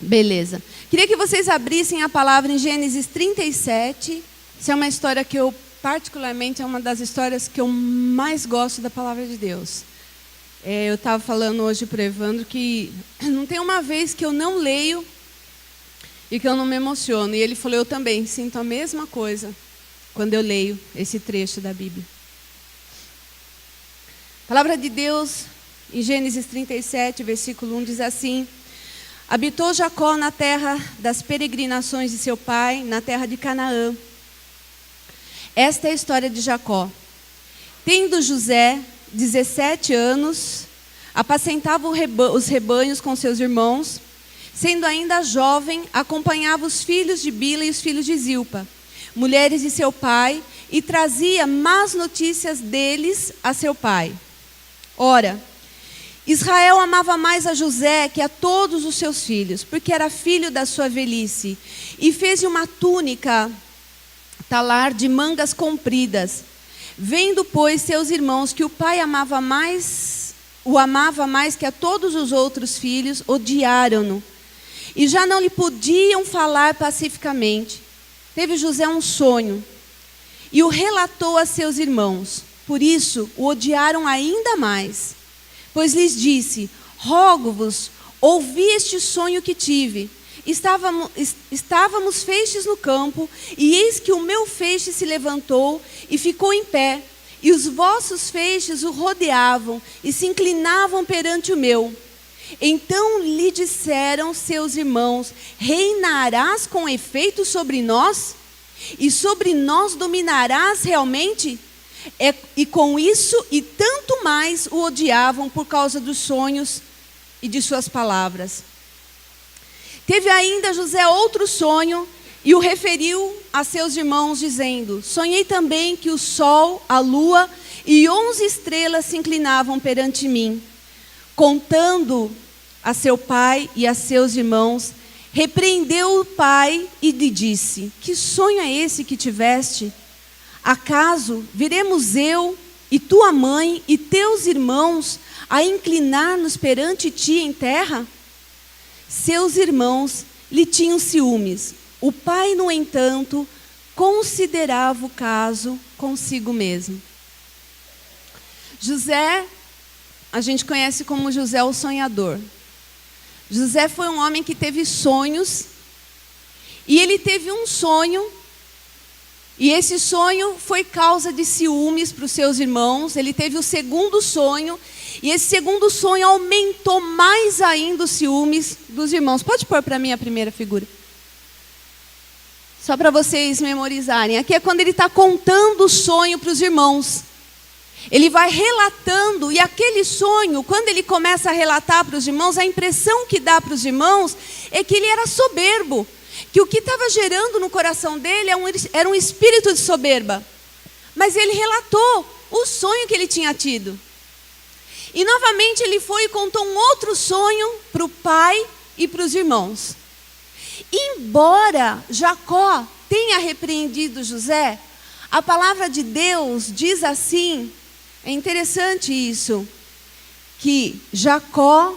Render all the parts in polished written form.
Beleza. Queria que vocês abrissem a palavra em Gênesis 37. Essa é uma história que eu, particularmente, é uma das histórias que eu mais gosto da palavra de Deus. Eu estava falando hoje para o Evandro que não tem uma vez que eu não leio e que eu não me emociono. E ele falou, eu também sinto a mesma coisa quando eu leio esse trecho da Bíblia. A palavra de Deus, em Gênesis 37, versículo 1, diz assim: habitou Jacó na terra das peregrinações de seu pai, na terra de Canaã. Esta é a história de Jacó. Tendo José 17 anos, apacentava os rebanhos com seus irmãos. Sendo ainda jovem, acompanhava os filhos de Bila e os filhos de Zilpa, mulheres de seu pai, e trazia más notícias deles a seu pai. Ora, Israel amava mais a José que a todos os seus filhos, porque era filho da sua velhice, e fez-lhe uma túnica talar de mangas compridas. Vendo, pois, seus irmãos que o pai o amava mais que a todos os outros filhos, odiaram-no, e já não lhe podiam falar pacificamente. Teve José um sonho, e o relatou a seus irmãos. Por isso, o odiaram ainda mais. Pois lhes disse: rogo-vos, ouvi este sonho que tive. Estávamos feixes no campo, e eis que o meu feixe se levantou e ficou em pé, e os vossos feixes o rodeavam e se inclinavam perante o meu. Então lhe disseram seus irmãos: reinarás com efeito sobre nós? E sobre nós dominarás realmente? E com isso, e tanto mais, o odiavam por causa dos sonhos e de suas palavras. Teve ainda José outro sonho, e o referiu a seus irmãos, dizendo: sonhei também que o sol, a lua e 11 estrelas se inclinavam perante mim. Contando a seu pai e a seus irmãos, repreendeu o pai e lhe disse: que sonho é esse que tiveste? Acaso viremos eu e tua mãe e teus irmãos a inclinar-nos perante ti em terra? Seus irmãos lhe tinham ciúmes. O pai, no entanto, considerava o caso consigo mesmo. José, a gente conhece como José o sonhador. José foi um homem que teve sonhos, e ele teve um sonho, e esse sonho foi causa de ciúmes para os seus irmãos. Ele teve o segundo sonho, e esse segundo sonho aumentou mais ainda os ciúmes dos irmãos. Pode pôr para mim a primeira figura? Só para vocês memorizarem. Aqui é quando ele está contando o sonho para os irmãos. Ele vai relatando, e aquele sonho, quando ele começa a relatar para os irmãos, a impressão que dá para os irmãos é que ele era soberbo. Que o que estava gerando no coração dele era um espírito de soberba. Mas ele relatou o sonho que ele tinha tido. E novamente ele foi e contou um outro sonho para o pai e para os irmãos. Embora Jacó tenha repreendido José, a palavra de Deus diz assim, é interessante isso, que Jacó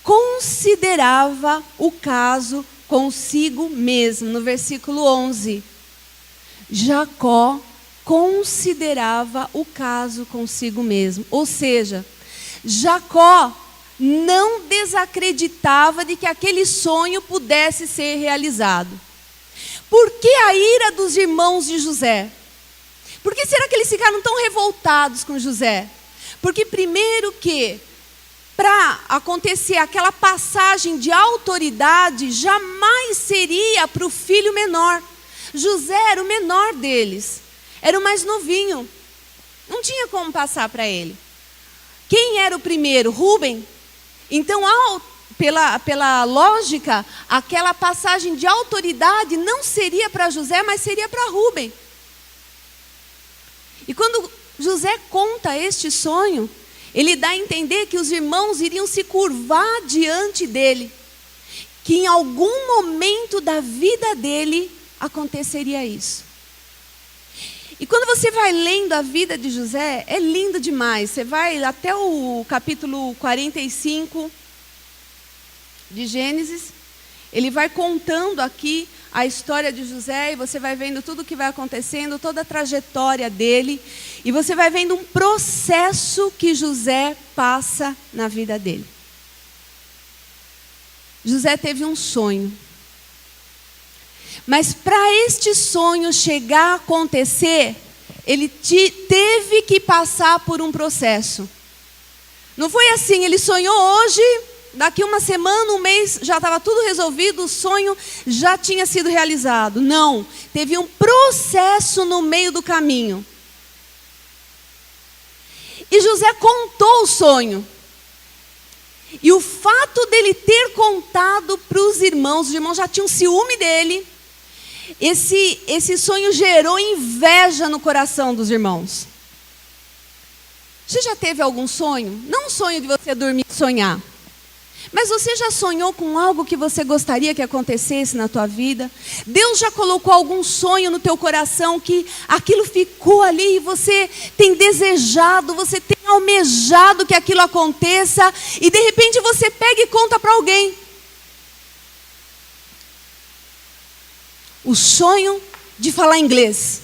considerava o caso consigo mesmo. No versículo 11, Jacó considerava o caso consigo mesmo. Ou seja, Jacó não desacreditava de que aquele sonho pudesse ser realizado. Por que a ira dos irmãos de José? Por que será que eles ficaram tão revoltados com José? Porque primeiro que, para acontecer aquela passagem de autoridade, jamais seria para o filho menor. José era o menor deles, era o mais novinho, não tinha como passar para ele. Quem era o primeiro? Rúben. Então, pela lógica, aquela passagem de autoridade não seria para José, mas seria para Rúben. E quando José conta este sonho, ele dá a entender que os irmãos iriam se curvar diante dele, que em algum momento da vida dele aconteceria isso. E quando você vai lendo a vida de José, é lindo demais. Você vai até o capítulo 45 de Gênesis, ele vai contando aqui a história de José, e você vai vendo tudo o que vai acontecendo, toda a trajetória dele, e você vai vendo um processo que José passa na vida dele. José teve um sonho. Mas para este sonho chegar a acontecer, ele teve que passar por um processo. Não foi assim, ele sonhou hoje, daqui uma semana, um mês, já estava tudo resolvido, o sonho já tinha sido realizado. Não, teve um processo no meio do caminho. E José contou o sonho. E o fato dele ter contado para os irmãos já tinham ciúme dele. Esse sonho gerou inveja no coração dos irmãos. Você já teve algum sonho? Não um sonho de você dormir e sonhar. Mas você já sonhou com algo que você gostaria que acontecesse na tua vida? Deus já colocou algum sonho no teu coração que aquilo ficou ali e você tem desejado, você tem almejado que aquilo aconteça e de repente você pega e conta para alguém. O sonho de falar inglês.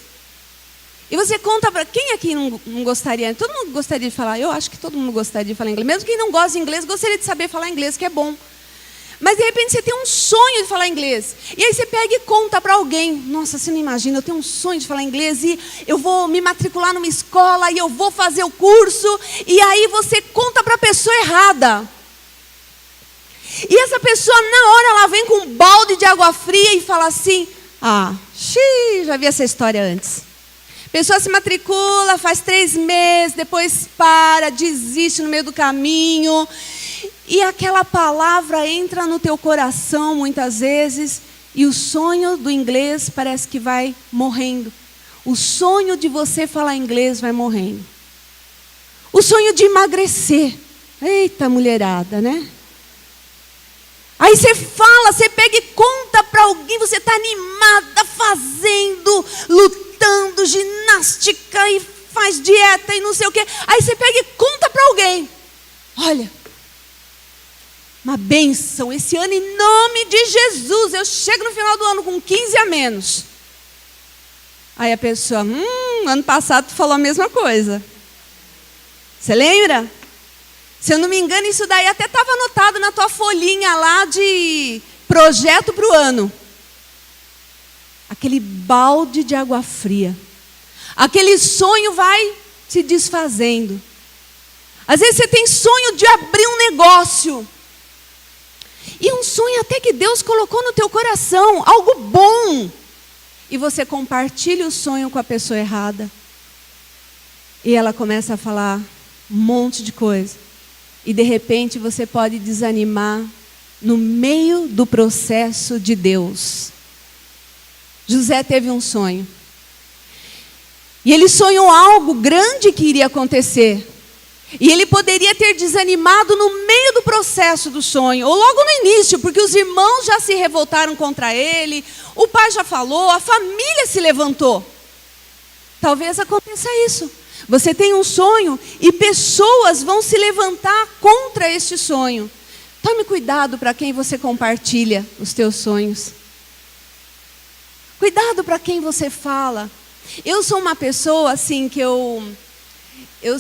E você conta para... Quem aqui não gostaria? Todo mundo gostaria de falar. Eu acho que todo mundo gostaria de falar inglês. Mesmo quem não gosta de inglês, gostaria de saber falar inglês, que é bom. Mas de repente você tem um sonho de falar inglês. E aí você pega e conta para alguém. Nossa, você não imagina, eu tenho um sonho de falar inglês e eu vou me matricular numa escola e eu vou fazer o curso. E aí você conta para a pessoa errada. E essa pessoa, na hora, ela vem com um balde de água fria e fala assim... já vi essa história antes. A pessoa se matricula, faz 3 meses, depois para, desiste no meio do caminho. E aquela palavra entra no teu coração muitas vezes. E o sonho do inglês parece que vai morrendo. O sonho de você falar inglês vai morrendo. O sonho de emagrecer. Eita, mulherada, né? Aí você fala, você pega e conta para alguém, você está animada, fazendo, lutando, ginástica e faz dieta e não sei o quê. Aí você pega e conta para alguém. Olha, uma bênção, esse ano em nome de Jesus, eu chego no final do ano com 15 a menos. Aí a pessoa, ano passado tu falou a mesma coisa. Você lembra? Se eu não me engano, isso daí até estava anotado na tua folhinha lá de projeto para o ano. Aquele balde de água fria. Aquele sonho vai se desfazendo. Às vezes você tem sonho de abrir um negócio. E um sonho até que Deus colocou no teu coração, algo bom. E você compartilha o sonho com a pessoa errada. E ela começa a falar um monte de coisa. E de repente você pode desanimar no meio do processo de Deus. José teve um sonho. E ele sonhou algo grande que iria acontecer. E ele poderia ter desanimado no meio do processo do sonho, ou logo no início, porque os irmãos já se revoltaram contra ele, o pai já falou, a família se levantou. Talvez aconteça isso. Você tem um sonho e pessoas vão se levantar contra este sonho. Tome cuidado para quem você compartilha os teus sonhos. Cuidado para quem você fala. Eu sou uma pessoa assim que eu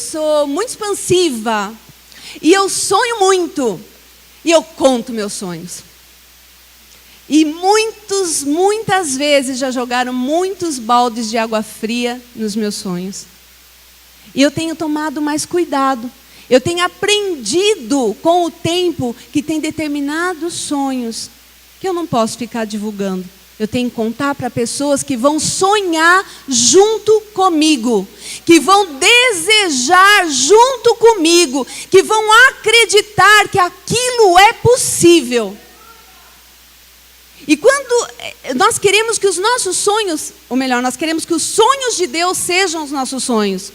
sou muito expansiva. E eu sonho muito. E eu conto meus sonhos. E muitas vezes já jogaram muitos baldes de água fria nos meus sonhos. E eu tenho tomado mais cuidado. Eu tenho aprendido com o tempo que tem determinados sonhos que eu não posso ficar divulgando. Eu tenho que contar para pessoas que vão sonhar junto comigo, que vão desejar junto comigo, que vão acreditar que aquilo é possível. E quando nós queremos que os nossos sonhos, ou melhor, nós queremos que os sonhos de Deus sejam os nossos sonhos.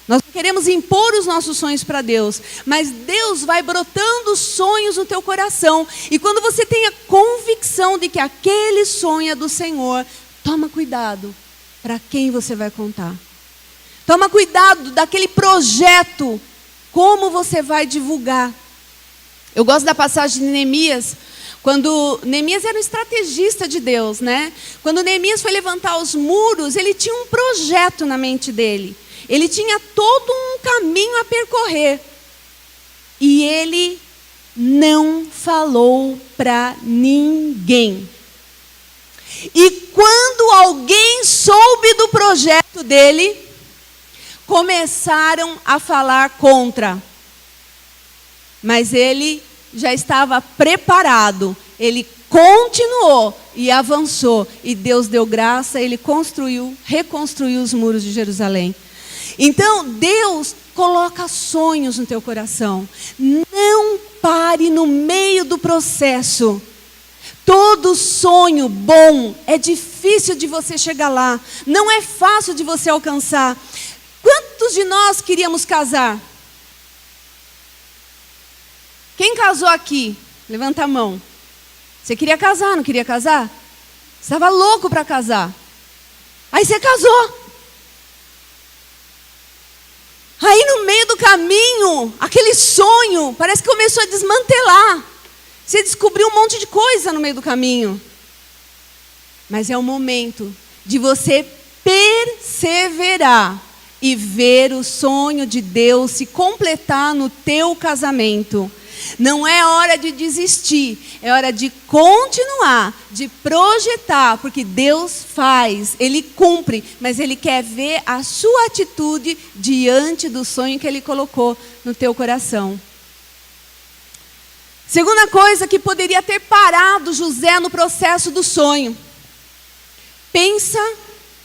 Nós não queremos impor os nossos sonhos para Deus, mas Deus vai brotando sonhos no teu coração. E quando você tem a convicção de que aquele sonho é do Senhor, toma cuidado para quem você vai contar. Toma cuidado daquele projeto, como você vai divulgar. Eu gosto da passagem de Neemias, Quando Neemias era um estrategista de Deus, né? Quando Neemias foi levantar os muros, ele tinha um projeto na mente dele. Ele tinha todo um caminho a percorrer. E ele não falou para ninguém. E quando alguém soube do projeto dele, começaram a falar contra. Mas ele já estava preparado. Ele continuou e avançou. E Deus deu graça, ele reconstruiu os muros de Jerusalém. Então, Deus coloca sonhos no teu coração. Não pare no meio do processo. Todo sonho bom é difícil de você chegar lá. Não é fácil de você alcançar. Quantos de nós queríamos casar? Quem casou aqui? Levanta a mão. Você queria casar, não queria casar? Você estava louco para casar. Aí você casou. Aí no meio do caminho, aquele sonho parece que começou a desmantelar. Você descobriu um monte de coisa no meio do caminho. Mas é o momento de você perseverar e ver o sonho de Deus se completar no teu casamento. Não é hora de desistir, é hora de continuar, de projetar, porque Deus faz, Ele cumpre, mas Ele quer ver a sua atitude diante do sonho que Ele colocou no teu coração. Segunda coisa que poderia ter parado José no processo do sonho. Pensa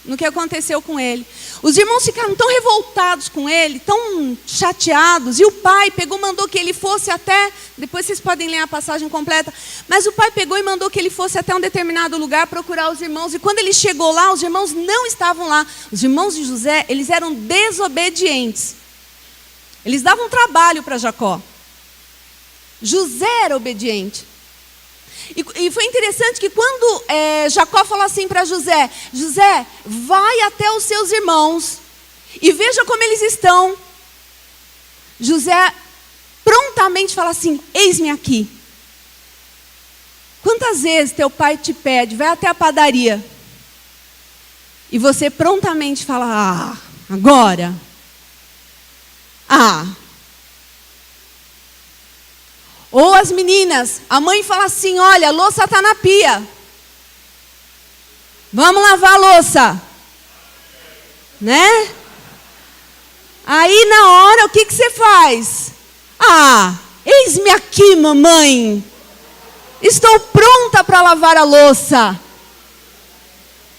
no que aconteceu com ele. Os irmãos ficaram tão revoltados com ele, tão chateados, e o pai mandou que ele fosse até, depois vocês podem ler a passagem completa, mas o pai pegou e mandou que ele fosse até um determinado lugar procurar os irmãos, e quando ele chegou lá, os irmãos não estavam lá. Os irmãos de José, eles eram desobedientes. Eles davam trabalho para Jacó. José era obediente. E foi interessante que quando Jacó falou assim para José: José, vai até os seus irmãos e veja como eles estão. José prontamente fala assim: eis-me aqui. Quantas vezes teu pai te pede, vai até a padaria, e você prontamente fala: agora? Ou as meninas, a mãe fala assim: olha, a louça está na pia. Vamos lavar a louça. Né? Aí na hora, o que você faz? Eis-me aqui, mamãe. Estou pronta para lavar a louça.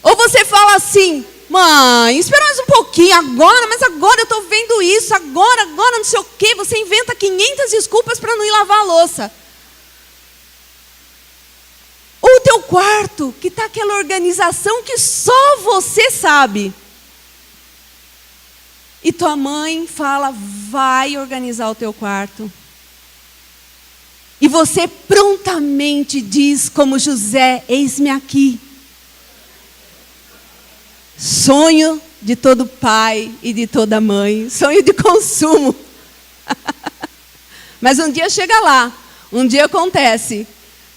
Ou você fala assim: mãe, espera mais um pouquinho, mas agora eu estou vendo isso, agora não sei o quê. Você inventa 500 desculpas para não ir lavar a louça. Ou o teu quarto, que está aquela organização que só você sabe. E tua mãe fala: vai organizar o teu quarto. E você prontamente diz como José: eis-me aqui. Sonho de todo pai e de toda mãe. Sonho de consumo. Mas um dia chega lá. Um dia acontece.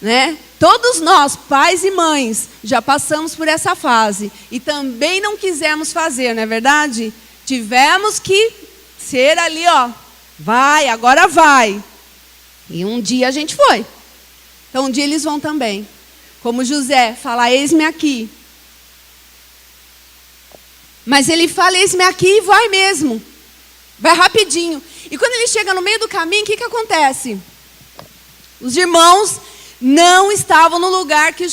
Né? Todos nós, pais e mães, já passamos por essa fase. E também não quisemos fazer, não é verdade? Tivemos que ser ali, vai, agora vai. E um dia a gente foi. Então um dia eles vão também. Como José, fala: eis-me aqui. Mas ele fala: eis-me aqui, e vai mesmo. Vai rapidinho. E quando ele chega no meio do caminho, o que acontece? Os irmãos não estavam no lugar que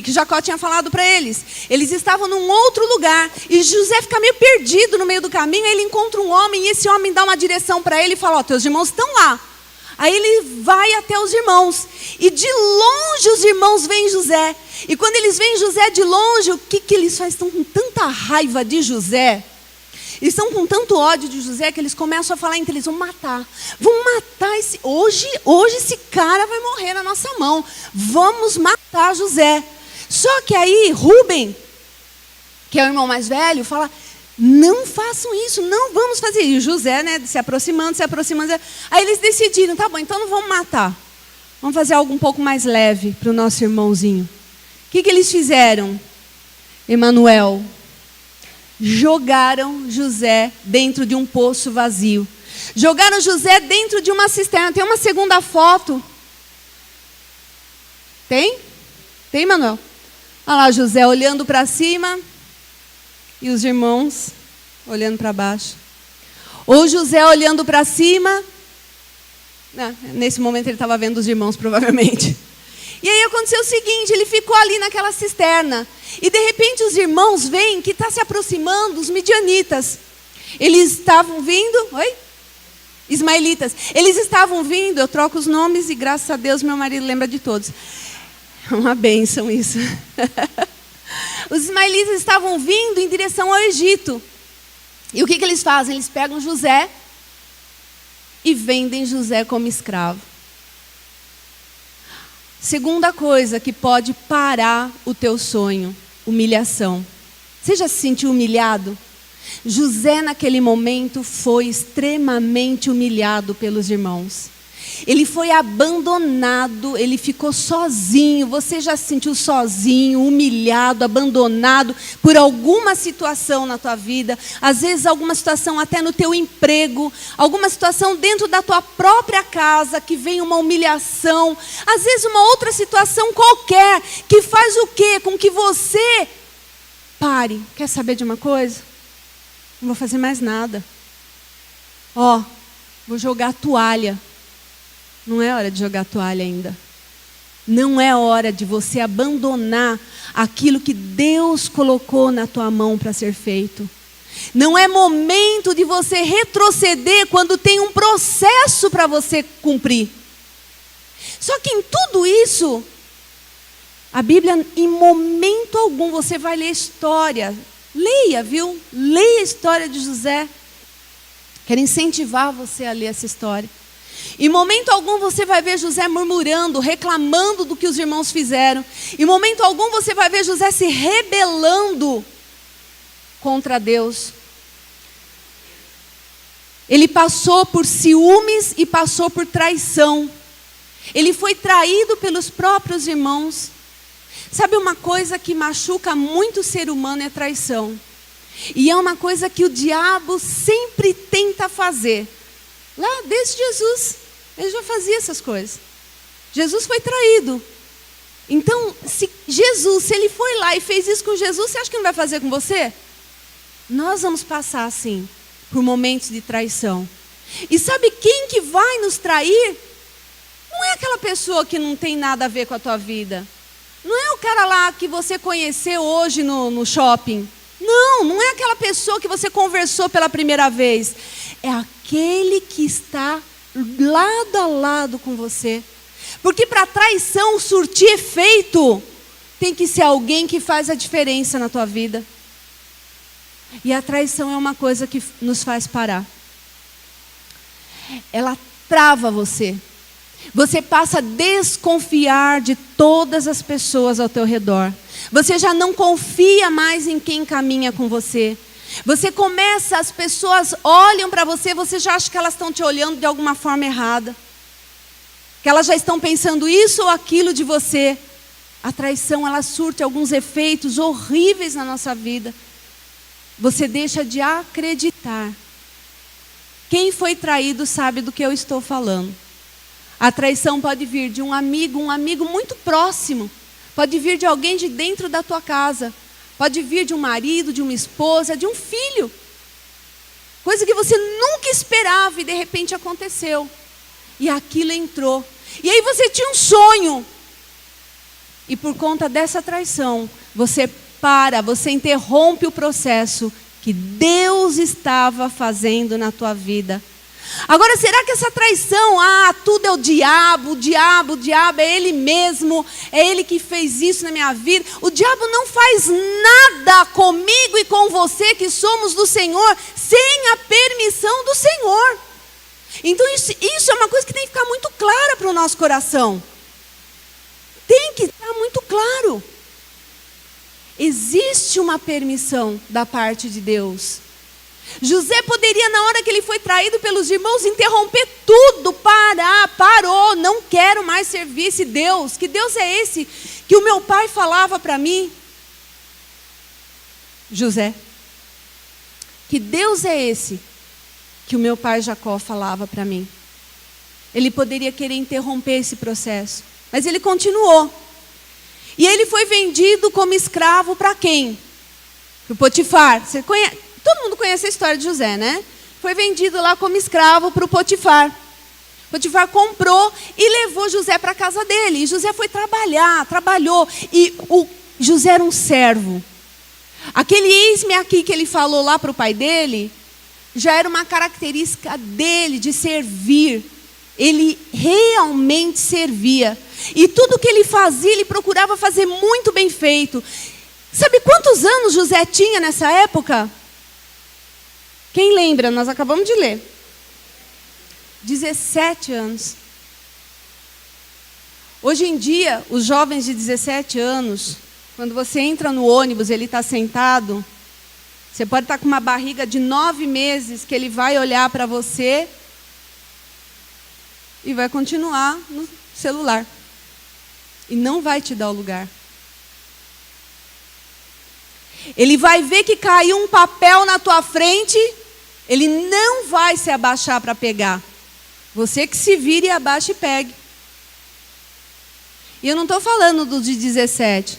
Jacó tinha falado para eles. Eles estavam num outro lugar. E José fica meio perdido no meio do caminho. Aí ele encontra um homem, e esse homem dá uma direção para ele e fala: teus irmãos estão lá. Aí ele vai até os irmãos. E de longe os irmãos veem José. E quando eles veem José de longe, o que eles fazem? Estão com tanta raiva de José. Eles estão com tanto ódio de José que eles começam a falar entre eles: vamos matar. Vamos matar esse... Hoje esse cara vai morrer na nossa mão. Vamos matar José. Só que aí Rúben, que é o irmão mais velho, fala: não façam isso, não vamos fazer. E o José, se aproximando. Aí eles decidiram: tá bom, então não vamos matar. Vamos fazer algo um pouco mais leve para o nosso irmãozinho. O que eles fizeram? Emanuel, jogaram José dentro de um poço vazio. Jogaram José dentro de uma cisterna. Tem uma segunda foto? Tem? Tem, Manuel? Olha lá José olhando para cima e os irmãos olhando para baixo. Ou José olhando para cima. Não, nesse momento ele estava vendo os irmãos, provavelmente. E aí aconteceu o seguinte, ele ficou ali naquela cisterna. E de repente os irmãos veem que está se aproximando os midianitas. Eles estavam vindo... Oi? Ismaelitas. Eles estavam vindo, eu troco os nomes e graças a Deus meu marido lembra de todos. É uma bênção isso. Os ismaelitas estavam vindo em direção ao Egito. E o que eles fazem? Eles pegam José e vendem José como escravo. Segunda coisa que pode parar o teu sonho, humilhação. Você já se sentiu humilhado? José naquele momento foi extremamente humilhado pelos irmãos. Ele foi abandonado, ele ficou sozinho. Você já se sentiu sozinho, humilhado, abandonado por alguma situação na tua vida? Às vezes alguma situação até no teu emprego, alguma situação dentro da tua própria casa que vem uma humilhação. Às vezes uma outra situação qualquer que faz o quê? Com que você pare. Quer saber de uma coisa? Não vou fazer mais nada. Vou jogar a toalha. Não é hora de jogar a toalha ainda. Não é hora de você abandonar aquilo que Deus colocou na tua mão para ser feito. Não é momento de você retroceder quando tem um processo para você cumprir. Só que em tudo isso, a Bíblia, em momento algum, você vai ler história. Leia, viu? Leia a história de José. Quero incentivar você a ler essa história. Em momento algum você vai ver José murmurando, reclamando do que os irmãos fizeram. Em momento algum você vai ver José se rebelando contra Deus. Ele passou por ciúmes e passou por traição. Ele foi traído pelos próprios irmãos. Sabe uma coisa que machuca muito o ser humano é traição. E é uma coisa que o diabo sempre tenta fazer. Lá desde Jesus, ele já fazia essas coisas. Jesus foi traído. Então, se ele foi lá e fez isso com Jesus, você acha que não vai fazer com você? Nós vamos passar assim, por momentos de traição. E sabe quem que vai nos trair? Não é aquela pessoa que não tem nada a ver com a tua vida. Não é o cara lá que você conheceu hoje no shopping. Não é aquela pessoa que você conversou pela primeira vez. É aquele que está lado a lado com você. Porque para traição surtir efeito, tem que ser alguém que faz a diferença na tua vida. E a traição é uma coisa que nos faz parar. Ela trava você. Você passa a desconfiar de todas as pessoas ao teu redor. Você já não confia mais em quem caminha com você. Você começa, as pessoas olham para você, você já acha que elas estão te olhando de alguma forma errada. Que elas já estão pensando isso ou aquilo de você. A traição, ela surte alguns efeitos horríveis na nossa vida. Você deixa de acreditar. Quem foi traído sabe do que eu estou falando. A traição pode vir de um amigo muito próximo. Pode vir de alguém de dentro da tua casa. Pode vir de um marido, de uma esposa, de um filho. Coisa que você nunca esperava e de repente aconteceu. E aquilo entrou. E aí você tinha um sonho. E por conta dessa traição, você interrompe o processo que Deus estava fazendo na tua vida. Agora, será que essa traição, tudo é o diabo, é ele mesmo, é ele que fez isso na minha vida. O diabo não faz nada comigo e com você que somos do Senhor, sem a permissão do Senhor. Então isso é uma coisa que tem que ficar muito clara para o nosso coração. Tem que estar muito claro. Existe uma permissão da parte de Deus. José poderia, na hora que ele foi traído pelos irmãos, interromper tudo, parou, não quero mais servir esse Deus. Que Deus é esse que o meu pai falava para mim? José, que Deus é esse que o meu pai Jacó falava para mim? Ele poderia querer interromper esse processo, mas ele continuou. E ele foi vendido como escravo para quem? Para o Potifar. Todo mundo conhece a história de José, né? Foi vendido lá como escravo para o Potifar. Potifar comprou e levou José para a casa dele. E José foi trabalhou. E José era um servo. Aquele eis-me aqui que ele falou lá para o pai dele, já era uma característica dele de servir. Ele realmente servia. E tudo que ele fazia, ele procurava fazer muito bem feito. Sabe quantos anos José tinha nessa época? Quem lembra? Nós acabamos de ler. 17 anos. Hoje em dia, os jovens de 17 anos, quando você entra no ônibus, ele está sentado, você pode estar com uma barriga de 9 meses, que ele vai olhar para você e vai continuar no celular. E não vai te dar o lugar. Ele vai ver que caiu um papel na tua frente, ele não vai se abaixar para pegar. Você que se vire, abaixa e pegue. E eu não estou falando dos de 17,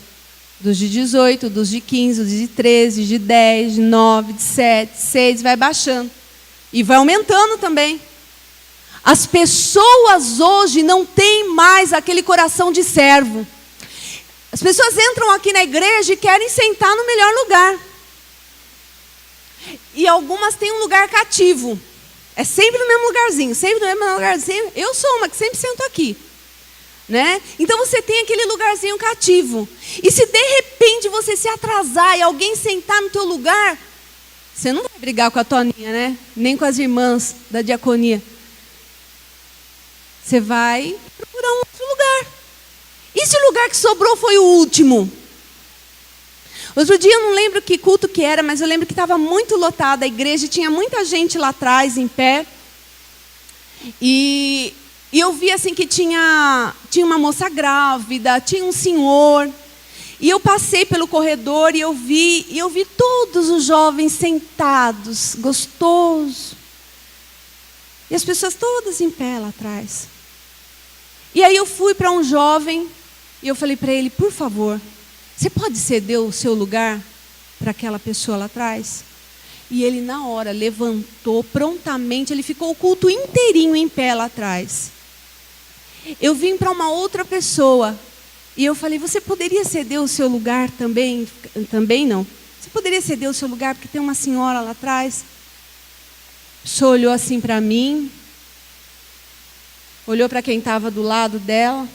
dos de 18, dos de 15, dos de 13, de 10, de 9, de 7, 6, vai baixando. E vai aumentando também. As pessoas hoje não têm mais aquele coração de servo. As pessoas entram aqui na igreja e querem sentar no melhor lugar. E algumas têm um lugar cativo. É sempre no mesmo lugarzinho, sempre no mesmo lugarzinho. Eu sou uma que sempre sento aqui. Né? Então você tem aquele lugarzinho cativo. E se de repente você se atrasar e alguém sentar no teu lugar, você não vai brigar com a Toninha, né? Nem com as irmãs da diaconia. Você vai procurar um outro lugar. E se o lugar que sobrou foi o último? Outro dia, eu não lembro que culto que era, mas eu lembro que estava muito lotada a igreja, tinha muita gente lá atrás, em pé. E eu vi assim que tinha uma moça grávida, tinha um senhor. E eu passei pelo corredor e eu vi todos os jovens sentados, gostoso. E as pessoas todas em pé lá atrás. E aí eu fui para um jovem e eu falei para ele, por favor, você pode ceder o seu lugar para aquela pessoa lá atrás? E ele na hora levantou prontamente, ele ficou o culto inteirinho em pé lá atrás. Eu vim para uma outra pessoa e eu falei, você poderia ceder o seu lugar também? Também não. Você poderia ceder o seu lugar porque tem uma senhora lá atrás? A pessoa olhou assim para mim, olhou para quem estava do lado dela,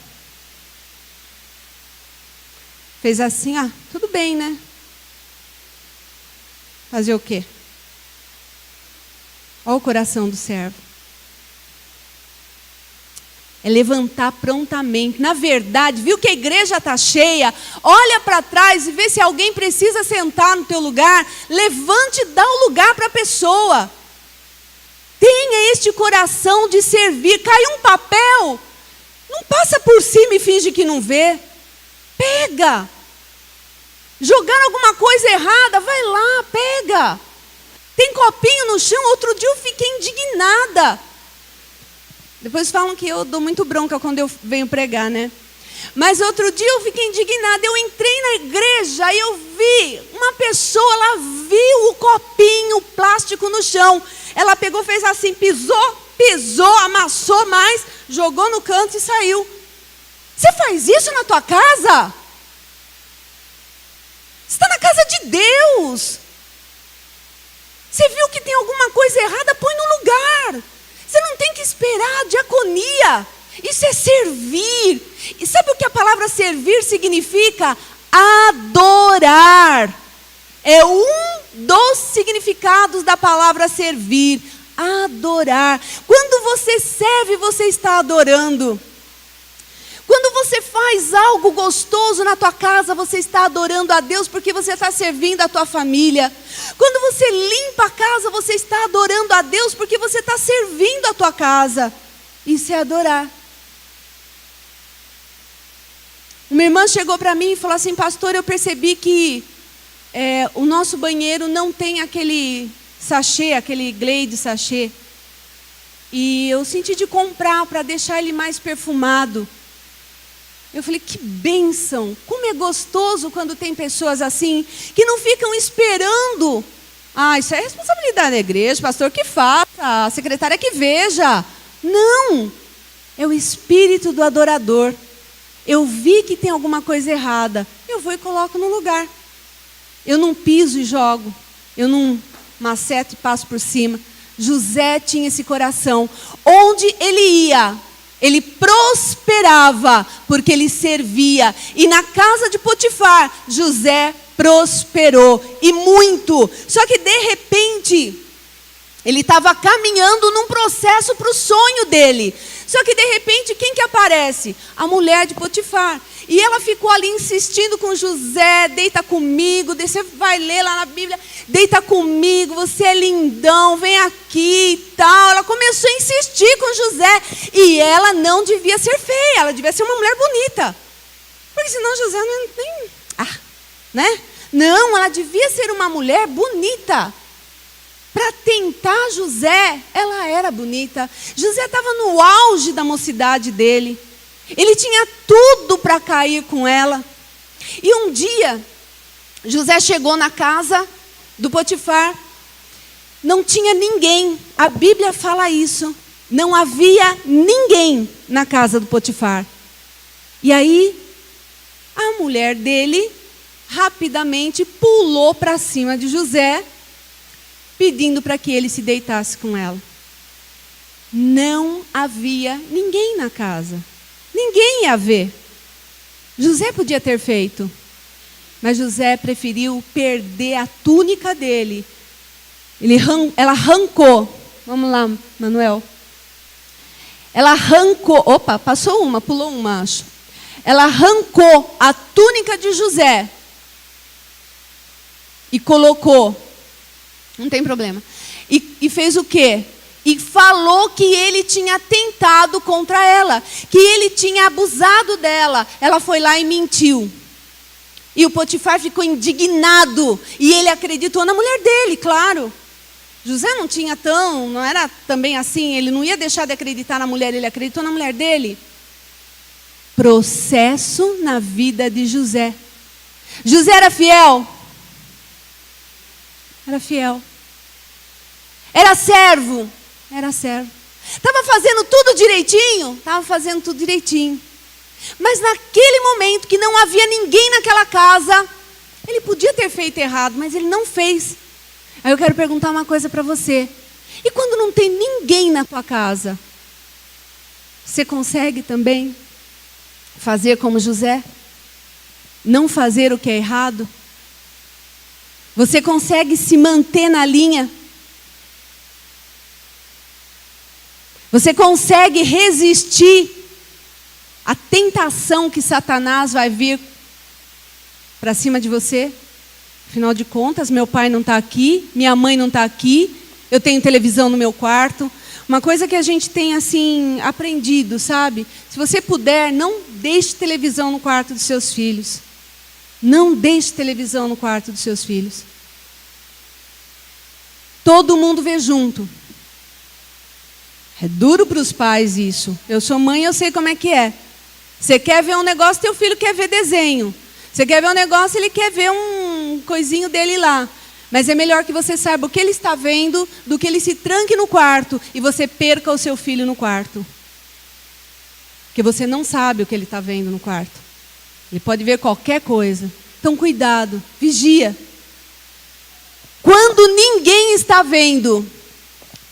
fez assim, tudo bem, né? Fazer o quê? Olha o coração do servo. É levantar prontamente. Na verdade, viu que a igreja está cheia? Olha para trás e vê se alguém precisa sentar no teu lugar. Levante e dá o lugar para a pessoa. Tenha este coração de servir. Caiu um papel, não passa por cima e finge que não vê. Pega. Jogaram alguma coisa errada, vai lá, pega. Tem copinho no chão, outro dia eu fiquei indignada. Depois falam que eu dou muito bronca quando eu venho pregar, né? Mas outro dia eu fiquei indignada, eu entrei na igreja e eu vi uma pessoa, ela viu o copinho, o plástico no chão. Ela pegou, fez assim, pisou, amassou mais, jogou no canto e saiu. Você faz isso na tua casa? Você está na casa de Deus. Você viu que tem alguma coisa errada, põe no lugar. Você não tem que esperar a diaconia. Isso é servir. E sabe o que a palavra servir significa? Adorar. É um dos significados da palavra servir. Adorar. Quando você serve, você está adorando. Quando você faz algo gostoso na tua casa, você está adorando a Deus porque você está servindo a tua família. Quando você limpa a casa, você está adorando a Deus porque você está servindo a tua casa. Isso é adorar. Uma irmã chegou para mim e falou assim: pastor, eu percebi que o nosso banheiro não tem aquele sachê, aquele Glade sachê. E eu senti de comprar para deixar ele mais perfumado. Eu falei, que bênção, como é gostoso quando tem pessoas assim, que não ficam esperando. Isso é responsabilidade da igreja, pastor que faça, a secretária que veja. Não, é o espírito do adorador. Eu vi que tem alguma coisa errada, eu vou e coloco no lugar. Eu não piso e jogo, eu não maceto e passo por cima. José tinha esse coração. Onde ele ia, ele prosperava, porque ele servia. E na casa de Potifar, José prosperou, e muito. Só que de repente, ele estava caminhando num processo para o sonho dele. Só que de repente, quem que aparece? A mulher de Potifar. E ela ficou ali insistindo com José: deita comigo, você vai ler lá na Bíblia, deita comigo, você é lindão, vem aqui e tal. Ela começou a insistir com José. E ela não devia ser feia, ela devia ser uma mulher bonita. Porque senão José né? Não, ela devia ser uma mulher bonita. Para tentar José, ela era bonita. José estava no auge da mocidade dele. Ele tinha tudo para cair com ela. E um dia, José chegou na casa do Potifar. Não tinha ninguém. A Bíblia fala isso. Não havia ninguém na casa do Potifar. E aí, a mulher dele rapidamente pulou para cima de José, pedindo para que ele se deitasse com ela. Não havia ninguém na casa. Ninguém ia ver. José podia ter feito, mas José preferiu perder a túnica dele. Ela arrancou. Vamos lá, Manuel. Ela arrancou. Opa, passou uma, pulou uma, acho. Ela arrancou a túnica de José e colocou. Não tem problema. E fez o quê? E falou que ele tinha tentado contra ela, que ele tinha abusado dela. Ela foi lá e mentiu. E o Potifar ficou indignado. E ele acreditou na mulher dele, claro. José não era também assim. Ele não ia deixar de acreditar na mulher, ele acreditou na mulher dele. Processo na vida de José. José era fiel? Era fiel. Era servo? Era servo. Estava fazendo tudo direitinho? Estava fazendo tudo direitinho. Mas naquele momento que não havia ninguém naquela casa, ele podia ter feito errado, mas ele não fez. Aí eu quero perguntar uma coisa para você. E quando não tem ninguém na tua casa, você consegue também fazer como José? Não fazer o que é errado? Você consegue se manter na linha? Você consegue resistir à tentação que Satanás vai vir para cima de você? Afinal de contas, meu pai não está aqui, minha mãe não está aqui, eu tenho televisão no meu quarto. Uma coisa que a gente tem assim aprendido, sabe? Se você puder, não deixe televisão no quarto dos seus filhos. Não deixe televisão no quarto dos seus filhos. Todo mundo vê junto. É duro para os pais isso. Eu sou mãe, eu sei como é que é. Você quer ver um negócio, teu filho quer ver desenho. Você quer ver um negócio, ele quer ver um coisinho dele lá. Mas é melhor que você saiba o que ele está vendo do que ele se tranque no quarto e você perca o seu filho no quarto. Porque você não sabe o que ele está vendo no quarto. Ele pode ver qualquer coisa. Então cuidado, vigia. Quando ninguém está vendo,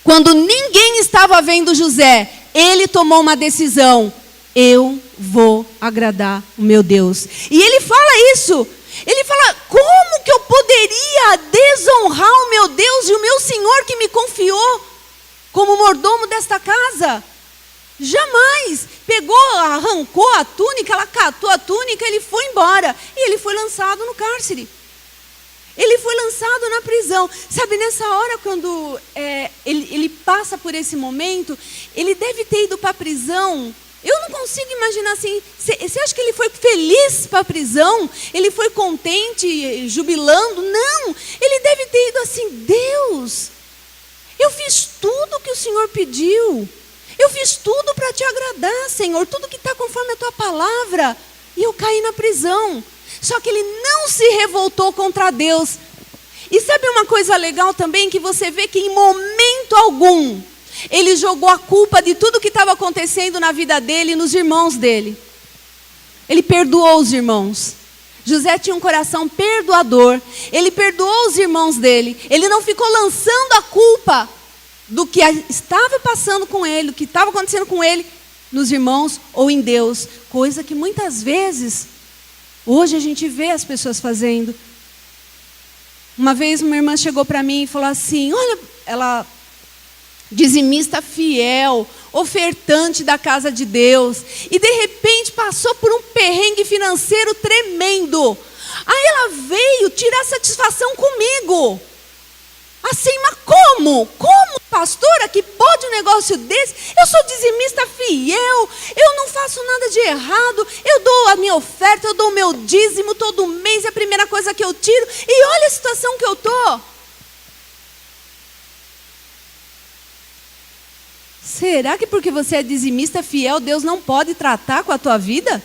quando ninguém estava vendo José, ele tomou uma decisão: eu vou agradar o meu Deus. E ele fala isso. Ele fala: como que eu poderia desonrar o meu Deus e o meu Senhor que me confiou como mordomo desta casa? Jamais. Pegou, arrancou a túnica, ela catou a túnica, ele foi embora. E ele foi lançado no cárcere. Ele foi lançado na prisão. Sabe, nessa hora, quando ele passa por esse momento, ele deve ter ido para a prisão. Eu não consigo imaginar assim. Você acha que ele foi feliz para a prisão? Ele foi contente, jubilando? Não. Ele deve ter ido assim: Deus, eu fiz tudo o que o Senhor pediu. Eu fiz tudo para te agradar, Senhor. Tudo que está conforme a tua palavra. E eu caí na prisão. Só que ele não se revoltou contra Deus. E sabe uma coisa legal também? Que você vê que em momento algum ele jogou a culpa de tudo que estava acontecendo na vida dele nos irmãos dele. Ele perdoou os irmãos. José tinha um coração perdoador. Ele perdoou os irmãos dele. Ele não ficou lançando a culpa do que estava passando com ele, do que estava acontecendo com ele, nos irmãos ou em Deus. Coisa que muitas vezes hoje a gente vê as pessoas fazendo. Uma vez uma irmã chegou para mim e falou assim: olha, ela dizimista fiel, ofertante da casa de Deus, e de repente passou por um perrengue financeiro tremendo. Aí ela veio tirar satisfação comigo. Assim, mas como? Como, pastora, que pode um negócio desse? Eu sou dizimista fiel, eu não faço nada de errado, eu dou a minha oferta, eu dou o meu dízimo todo mês, é a primeira coisa que eu tiro, e olha a situação que eu estou. Será que porque você é dizimista fiel, Deus não pode tratar com a tua vida?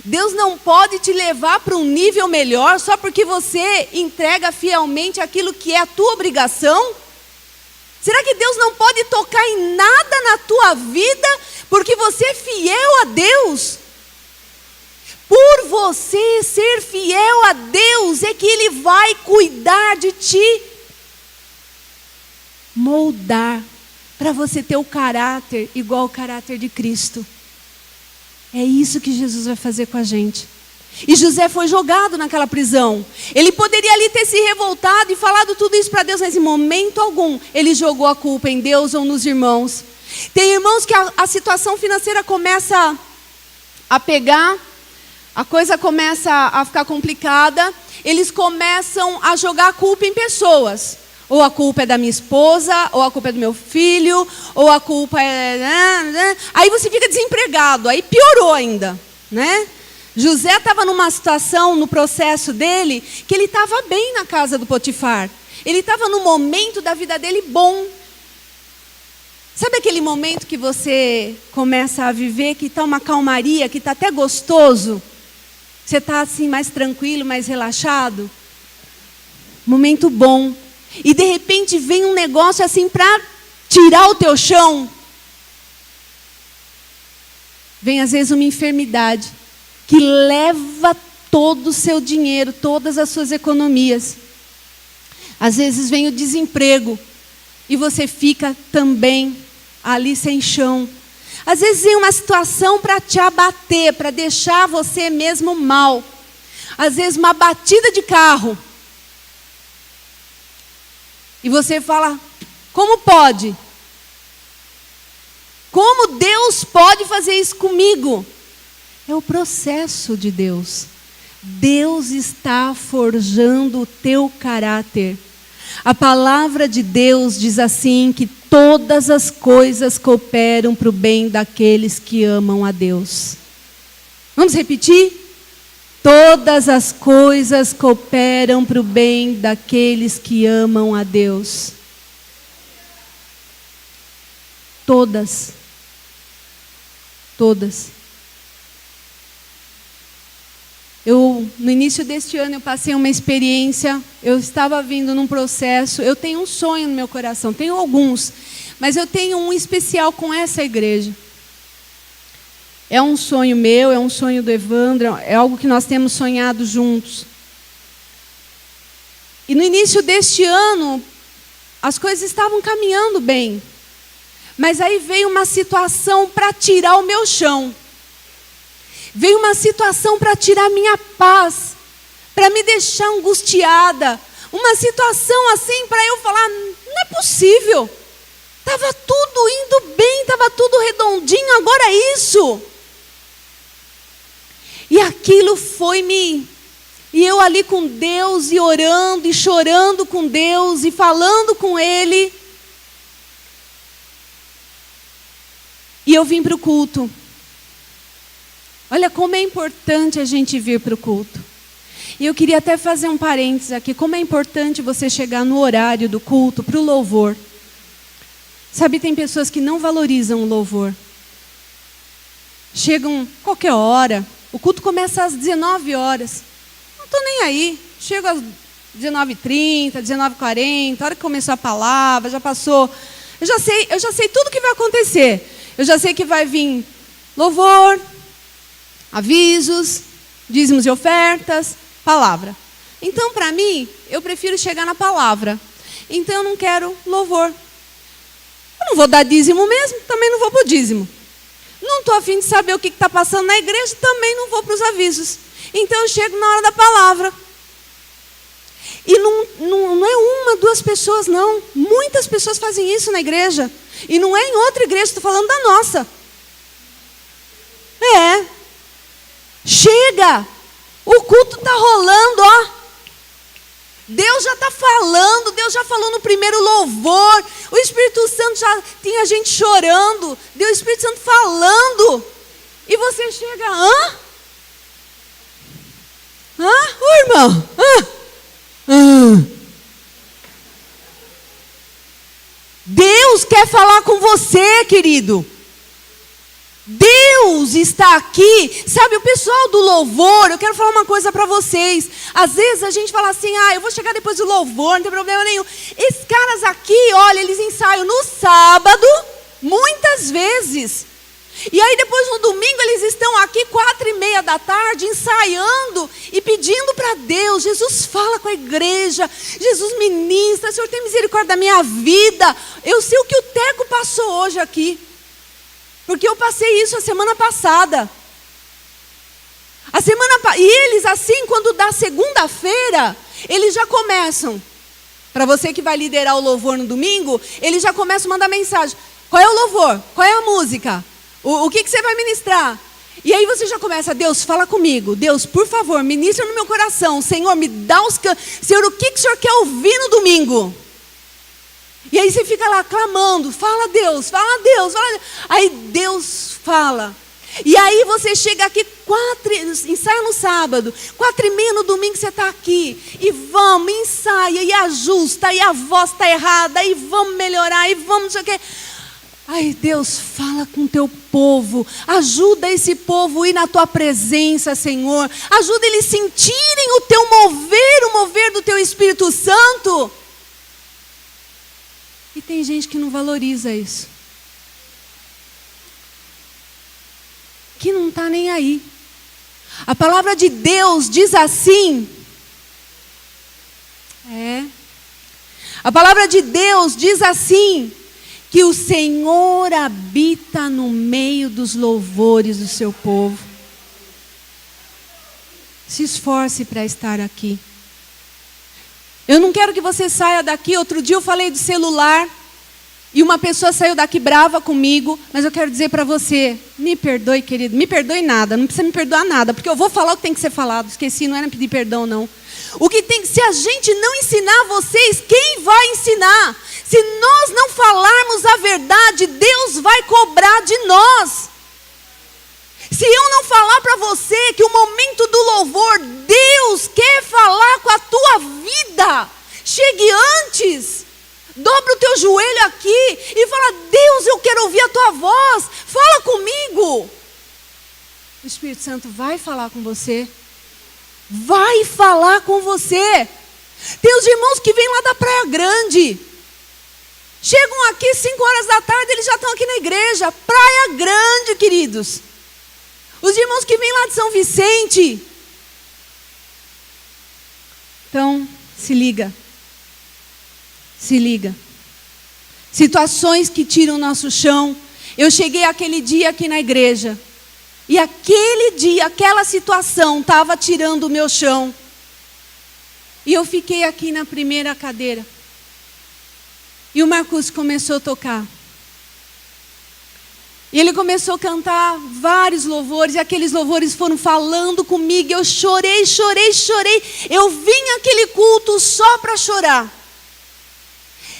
Deus não pode te levar para um nível melhor só porque você entrega fielmente aquilo que é a tua obrigação? Será que Deus não pode tocar em nada na tua vida porque você é fiel a Deus? Por você ser fiel a Deus é que Ele vai cuidar de ti, moldar para você ter o caráter igual ao caráter de Cristo. É isso que Jesus vai fazer com a gente. E José foi jogado naquela prisão. Ele poderia ali ter se revoltado e falado tudo isso para Deus, mas em momento algum ele jogou a culpa em Deus ou nos irmãos. Tem irmãos que a situação financeira começa a pegar, a coisa começa a ficar complicada, eles começam a jogar a culpa em pessoas. Ou a culpa é da minha esposa, ou a culpa é do meu filho, ou a culpa é... Aí você fica desempregado, aí piorou ainda, né? José estava numa situação, no processo dele, que ele estava bem na casa do Potifar. Ele estava no momento da vida dele bom. Sabe aquele momento que você começa a viver, que está uma calmaria, que está até gostoso? Você está assim mais tranquilo, mais relaxado? Momento bom. E de repente vem um negócio assim para tirar o teu chão. Vem às vezes uma enfermidade que leva todo o seu dinheiro, todas as suas economias. Às vezes vem o desemprego e você fica também ali sem chão. Às vezes vem uma situação para te abater, para deixar você mesmo mal. Às vezes uma batida de carro. E você fala: como pode? Como Deus pode fazer isso comigo? É o processo de Deus. Deus está forjando o teu caráter. A palavra de Deus diz assim, que todas as coisas cooperam para o bem daqueles que amam a Deus. Vamos repetir? Todas as coisas cooperam para o bem daqueles que amam a Deus. Todas. Todas. No início deste ano, eu passei uma experiência. Eu estava vindo num processo. Eu tenho um sonho no meu coração. Tenho alguns. Mas eu tenho um especial com essa igreja. É um sonho meu, é um sonho do Evandro, é algo que nós temos sonhado juntos. E no início deste ano, as coisas estavam caminhando bem. Mas aí veio uma situação para tirar o meu chão. Veio uma situação para tirar a minha paz, para me deixar angustiada. Uma situação assim para eu falar: não é possível. Estava tudo indo bem, estava tudo redondinho, agora isso. E aquilo foi-me... E eu ali com Deus, e orando, e chorando com Deus, e falando com Ele. E eu vim para o culto. Olha como é importante a gente vir para o culto. E eu queria até fazer um parênteses aqui. Como é importante você chegar no horário do culto, para o louvor. Sabe, tem pessoas que não valorizam o louvor. Chegam qualquer hora. O culto começa às 19 horas. Não estou nem aí. Chego às 19h30, 19h40. A hora que começou a palavra, já passou. Eu já sei tudo o que vai acontecer. Eu já sei que vai vir louvor, avisos, dízimos e ofertas, palavra. Então, para mim, eu prefiro chegar na palavra. Então, eu não quero louvor. Eu não vou dar dízimo mesmo, também não vou para o dízimo. Não estou a fim de saber o que está passando na igreja, também não vou para os avisos. Então, eu chego na hora da palavra. E não é uma, duas pessoas, não. Muitas pessoas fazem isso na igreja. E não é em outra igreja, estou falando da nossa. Chega. O culto está rolando, ó. Deus já está falando, Deus já falou no primeiro louvor. O Espírito Santo já tinha gente chorando. Deus, o Espírito Santo falando. E você chega, Ô irmão, Deus quer falar com você, querido. Deus está aqui. Sabe, o pessoal do louvor, eu quero falar uma coisa para vocês. Às vezes a gente fala assim, eu vou chegar depois do louvor, não tem problema nenhum. Esses caras aqui, olha, eles ensaiam no sábado, muitas vezes. E aí depois no domingo eles estão aqui 4h30 da tarde ensaiando e pedindo para Deus. Jesus fala com a igreja, Jesus ministra, Senhor tem misericórdia da minha vida. Eu sei o que o Teco passou hoje aqui, porque eu passei isso a semana passada. E eles assim, quando dá segunda-feira, eles já começam. Para você que vai liderar o louvor no domingo, eles já começam a mandar mensagem. Qual é o louvor? Qual é a música? O que você vai ministrar? E aí você já começa, Deus, fala comigo. Deus, por favor, ministra no meu coração. Senhor, me dá Senhor, o que o Senhor quer ouvir no domingo? E aí você fica lá clamando, fala Deus, fala Deus, fala Deus. Aí Deus fala. E aí você chega aqui, ensaia no sábado, 4h30 no domingo você está aqui. E vamos, ensaia, e ajusta, e a voz está errada, e vamos melhorar, e vamos não sei o quê. Ai, Deus, fala com o teu povo. Ajuda esse povo a ir na tua presença, Senhor. Ajuda eles sentirem o teu mover, o mover do teu Espírito Santo. E tem gente que não valoriza isso. Que não está nem aí. A palavra de Deus diz assim. A palavra de Deus diz assim. Que o Senhor habita no meio dos louvores do seu povo. Se esforce para estar aqui. Eu não quero que você saia daqui. Outro dia eu falei do celular. E uma pessoa saiu daqui brava comigo. Mas eu quero dizer para você. Me perdoe, querido. Me perdoe nada. Não precisa me perdoar nada. Porque eu vou falar o que tem que ser falado. Esqueci, não era pedir perdão não. Se a gente não ensinar vocês, quem vai ensinar? Se nós não falarmos a verdade, Deus vai cobrar de nós. Se eu não falar para você que o momento do louvor, Deus quer falar com a tua vida. Chegue antes. Dobra o teu joelho aqui e fala, Deus, eu quero ouvir a tua voz. Fala comigo. O Espírito Santo vai falar com você. Vai falar com você. Tem os irmãos que vêm lá da Praia Grande. Chegam aqui 5 horas da tarde, eles já estão aqui na igreja. Praia Grande, queridos. Os irmãos que vêm lá de São Vicente. Então, se liga. Se liga. Situações que tiram o nosso chão. Eu cheguei aquele dia aqui na igreja. E aquele dia, aquela situação estava tirando o meu chão. E eu fiquei aqui na primeira cadeira. E o Marcos começou a tocar. E ele começou a cantar vários louvores, e aqueles louvores foram falando comigo. Eu chorei, chorei, chorei. Eu vim àquele culto só para chorar.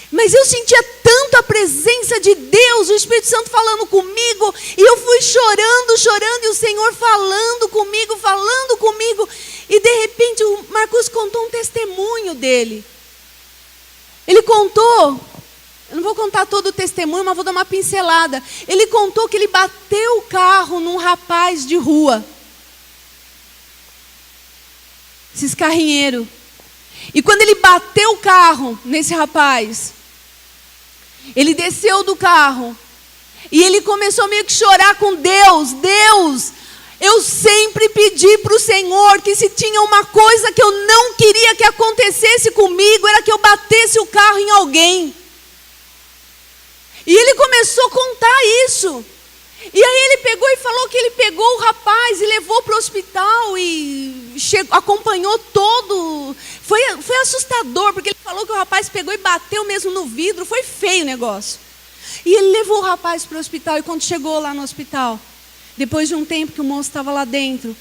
Mas eu sentia tanto a presença de Deus, o Espírito Santo falando comigo, e eu fui chorando, chorando, e o Senhor falando comigo, e de repente o Marcos contou um testemunho dele. Ele contou, eu não vou contar todo o testemunho, mas vou dar uma pincelada. Ele contou que ele bateu o carro num rapaz de rua, esses carrinheiros. E quando ele bateu o carro nesse rapaz, ele desceu do carro e ele começou meio que chorar com Deus. Deus, eu sempre pedi para o Senhor que se tinha uma coisa que eu não queria que acontecesse comigo, era que eu batesse o carro em alguém. E ele começou a contar isso. E aí ele pegou e falou que ele pegou o rapaz e levou para o hospital e acompanhou todo. Foi assustador, porque ele falou que o rapaz pegou e bateu mesmo no vidro. Foi feio o negócio. E ele levou o rapaz para o hospital, e quando chegou lá no hospital, depois de um tempo que o moço estava lá dentro,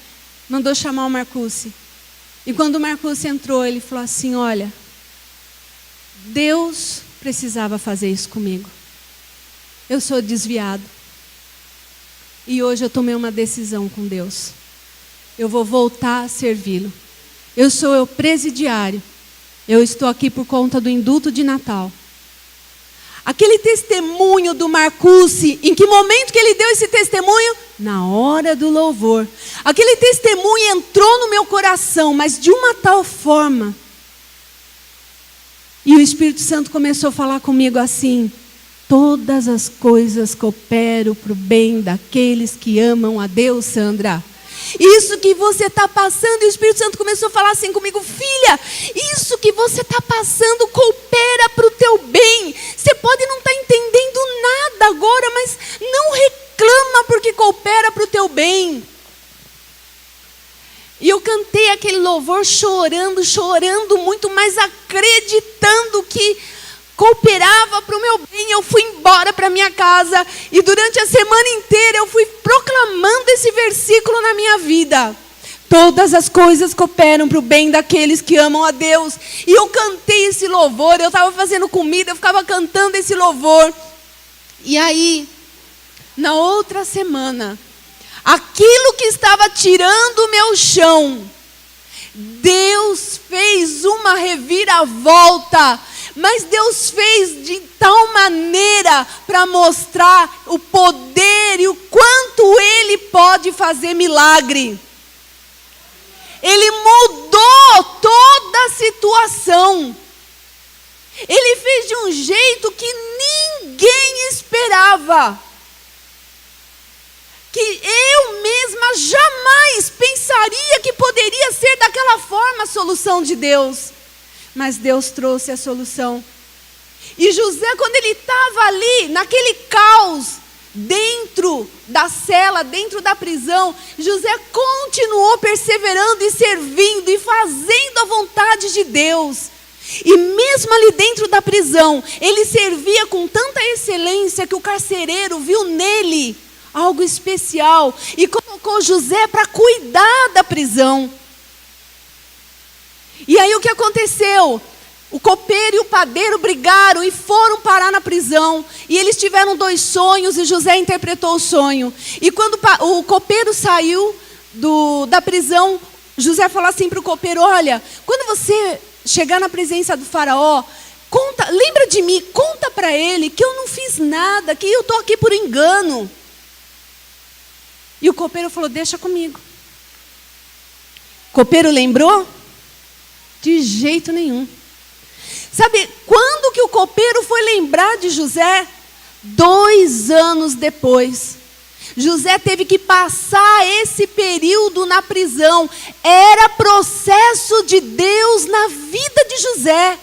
mandou chamar o Marcucci. E quando o Marcucci entrou, ele falou assim: olha, Deus precisava fazer isso comigo. Eu sou desviado. E hoje eu tomei uma decisão com Deus. Eu vou voltar a servi-lo. Eu sou o presidiário. Eu estou aqui por conta do indulto de Natal. Aquele testemunho do Marcucci, em que momento que ele deu esse testemunho? Na hora do louvor. Aquele testemunho entrou no meu coração, mas de uma tal forma. E o Espírito Santo começou a falar comigo assim: todas as coisas cooperam para o bem daqueles que amam a Deus, Sandra. Isso que você está passando, e o Espírito Santo começou a falar assim comigo: filha, isso que você está passando coopera para o teu bem. Você pode não estar entendendo nada agora, mas não reclama, porque coopera para o teu bem. E eu cantei aquele louvor chorando, chorando muito, mas acreditando que cooperava para o meu bem. Eu fui embora para minha casa e durante a semana inteira eu fui proclamando esse versículo na minha vida. Todas as coisas cooperam para o bem daqueles que amam a Deus. E eu cantei esse louvor, eu estava fazendo comida, eu ficava cantando esse louvor. E aí, na outra semana, aquilo que estava tirando o meu chão, Deus fez uma reviravolta. Mas Deus fez de tal maneira para mostrar o poder e o quanto Ele pode fazer milagre. Ele mudou toda a situação. Ele fez de um jeito que ninguém esperava. Que eu mesma jamais pensaria que poderia ser daquela forma a solução de Deus. Mas Deus trouxe a solução. E José, quando ele estava ali, naquele caos, dentro da cela, dentro da prisão, José continuou perseverando e servindo e fazendo a vontade de Deus. E mesmo ali dentro da prisão, ele servia com tanta excelência que o carcereiro viu nele algo especial e colocou José para cuidar da prisão. E aí o que aconteceu? O copeiro e o padeiro brigaram e foram parar na prisão. E eles tiveram 2 sonhos e José interpretou o sonho. E quando o copeiro saiu da prisão, José falou assim para o copeiro: olha, quando você chegar na presença do faraó, lembra de mim, conta para ele que eu não fiz nada, que eu estou aqui por engano. E o copeiro falou: deixa comigo. O copeiro lembrou? De jeito nenhum. Sabe quando que o copeiro foi lembrar de José? 2 anos depois. José teve que passar esse período na prisão. Era processo de Deus na vida de José.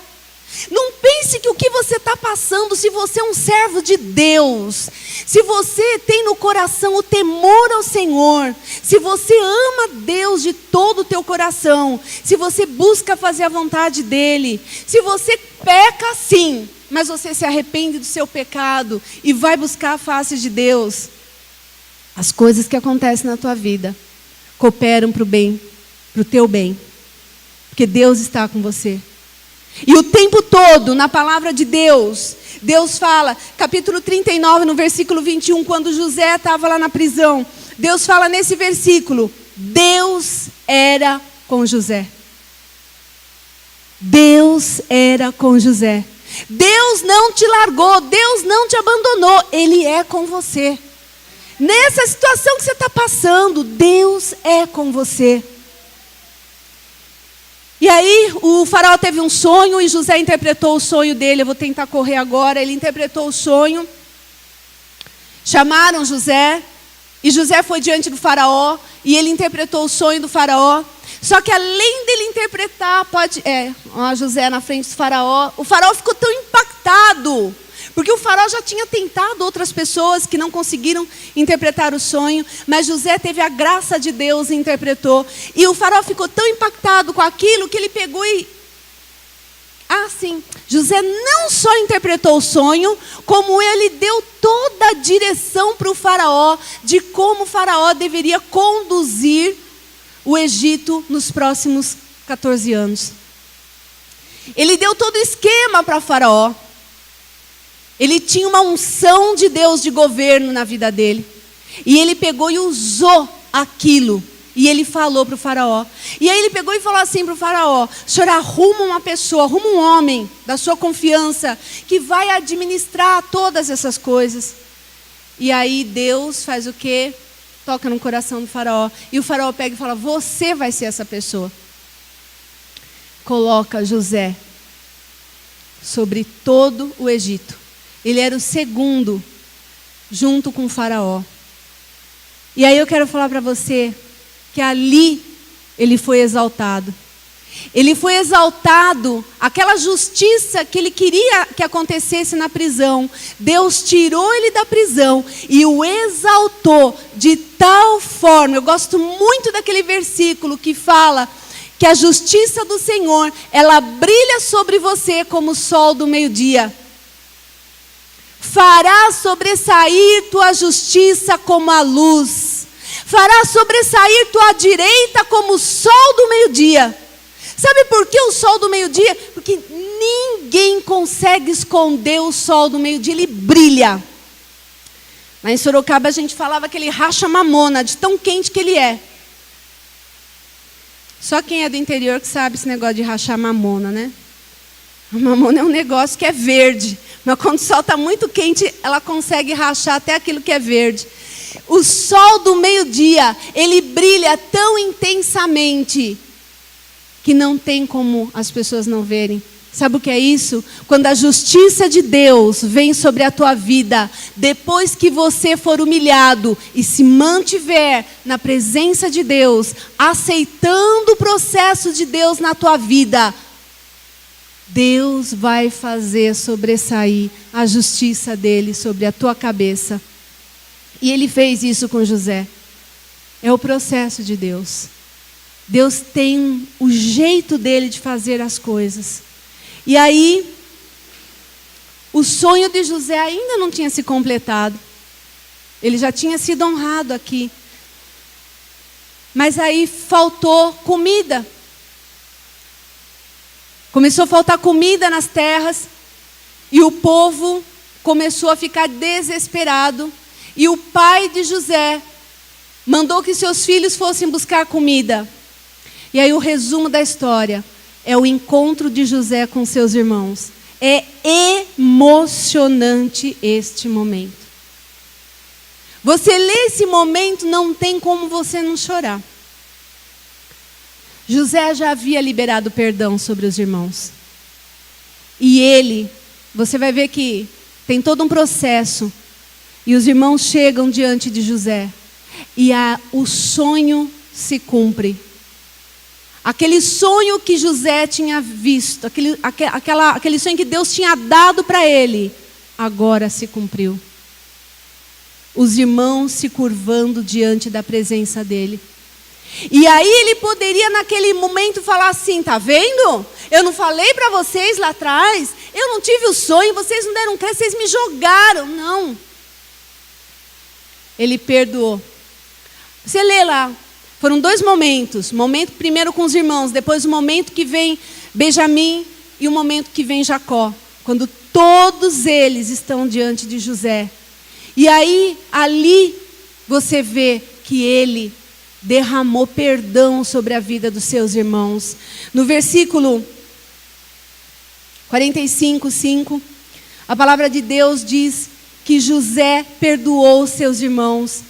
Não pense que o que você está passando, se você é um servo de Deus, se você tem no coração o temor ao Senhor, se você ama Deus de todo o teu coração, se você busca fazer a vontade dEle, se você peca sim, mas você se arrepende do seu pecado e vai buscar a face de Deus, As coisas que acontecem na tua vida cooperam para o bem, para o teu bem. Porque Deus está com você. E o tempo todo, na palavra de Deus, Deus fala, capítulo 39, no versículo 21, quando José estava lá na prisão, Deus fala nesse versículo, Deus era com José. Deus era com José. Deus não te largou, Deus não te abandonou, Ele é com você. Nessa situação que você está passando, Deus é com você. E aí o faraó teve um sonho e José interpretou o sonho dele. Eu vou tentar correr agora. Ele interpretou o sonho. Chamaram José. E José foi diante do faraó. E ele interpretou o sonho do faraó. Só que além dele interpretar, José na frente do faraó. O faraó ficou tão impactado. Porque o faraó já tinha tentado outras pessoas que não conseguiram interpretar o sonho. Mas José teve a graça de Deus e interpretou. E o faraó ficou tão impactado com aquilo que ele pegou e... José não só interpretou o sonho, como ele deu toda a direção para o faraó de como o faraó deveria conduzir o Egito nos próximos 14 anos. Ele deu todo o esquema para o faraó. Ele tinha uma unção de Deus de governo na vida dele. E ele pegou e usou aquilo. E ele falou para o faraó. E aí ele pegou e falou assim para o faraó: o senhor arruma uma pessoa, arruma um homem da sua confiança, que vai administrar todas essas coisas. E aí Deus faz o quê? Toca no coração do faraó. E o faraó pega e fala: você vai ser essa pessoa. Coloca José sobre todo o Egito. Ele era o segundo, junto com o faraó. E aí eu quero falar para você que ali ele foi exaltado. Ele foi exaltado, aquela justiça que ele queria que acontecesse na prisão. Deus tirou ele da prisão e o exaltou de tal forma. Eu gosto muito daquele versículo que fala que a justiça do Senhor, ela brilha sobre você como o sol do meio-dia. Fará sobressair tua justiça como a luz. Fará sobressair tua direita como o sol do meio-dia. Sabe por que o sol do meio-dia? Porque ninguém consegue esconder o sol do meio-dia, ele brilha. Lá em Sorocaba a gente falava que ele racha mamona, de tão quente que ele é. Só quem é do interior que sabe esse negócio de rachar mamona, né? A mamona é um negócio que é verde, mas quando o sol está muito quente, ela consegue rachar até aquilo que é verde. O sol do meio-dia, ele brilha tão intensamente que não tem como as pessoas não verem. Sabe o que é isso? Quando a justiça de Deus vem sobre a tua vida, depois que você for humilhado e se mantiver na presença de Deus, aceitando o processo de Deus na tua vida, Deus vai fazer sobressair a justiça dele sobre a tua cabeça. E ele fez isso com José. É o processo de Deus. Deus tem o jeito dele de fazer as coisas. E aí, o sonho de José ainda não tinha se completado. Ele já tinha sido honrado aqui. Mas aí faltou comida. Começou a faltar comida nas terras. E o povo começou a ficar desesperado. E o pai de José mandou que seus filhos fossem buscar comida. E aí o resumo da história é o encontro de José com seus irmãos. É emocionante este momento. Você lê esse momento, não tem como você não chorar. José já havia liberado perdão sobre os irmãos. E ele, você vai ver que tem todo um processo. E os irmãos chegam diante de José. E o sonho se cumpre. Aquele sonho que José tinha visto, aquele sonho que Deus tinha dado para ele, agora se cumpriu. Os irmãos se curvando diante da presença dele. E aí ele poderia naquele momento falar assim: tá vendo? Eu não falei para vocês lá atrás, eu não tive o sonho, vocês não deram crédito, vocês me jogaram. Não. ele perdoou. Você lê lá, foram 2 momentos. Momento primeiro com os irmãos, depois o momento que vem Benjamim e o momento que vem Jacó. Quando todos eles estão diante de José. E aí, ali, você vê que ele derramou perdão sobre a vida dos seus irmãos. No versículo 45:5, a palavra de Deus diz que José perdoou os seus irmãos.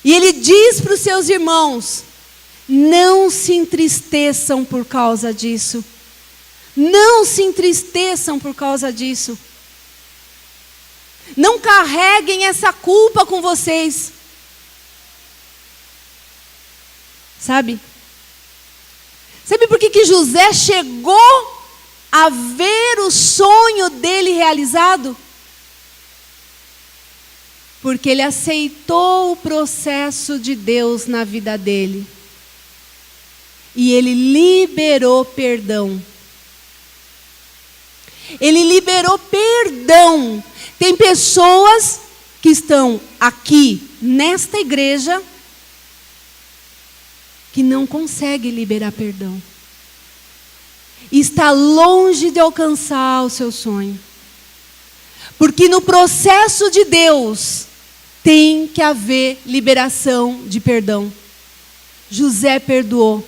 E ele diz para os seus irmãos: não se entristeçam por causa disso. Não se entristeçam por causa disso. Não carreguem essa culpa com vocês. Sabe? Sabe por que José chegou a ver o sonho dele realizado? Porque ele aceitou o processo de Deus na vida dele. E ele liberou perdão. Ele liberou perdão. Tem pessoas que estão aqui, nesta igreja, que não conseguem liberar perdão. E está longe de alcançar o seu sonho. Porque no processo de Deus, tem que haver liberação de perdão. José perdoou.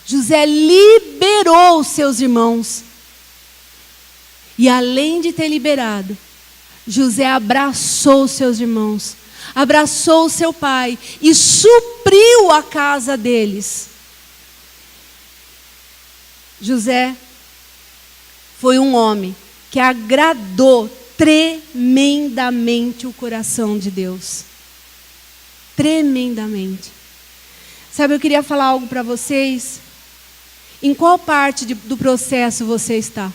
José liberou os seus irmãos. E além de ter liberado, José abraçou os seus irmãos, abraçou o seu pai e supriu a casa deles. José foi um homem que agradou tremendamente o coração de Deus. Tremendamente. Sabe, eu queria falar algo para vocês. Em qual parte do processo você está?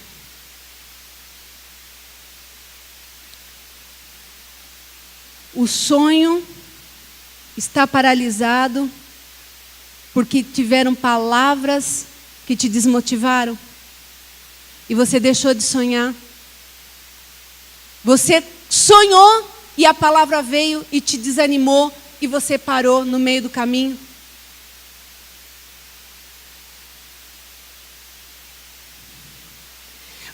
O sonho está paralisado porque tiveram palavras que te desmotivaram e você deixou de sonhar. Você sonhou e a palavra veio e te desanimou e você parou no meio do caminho.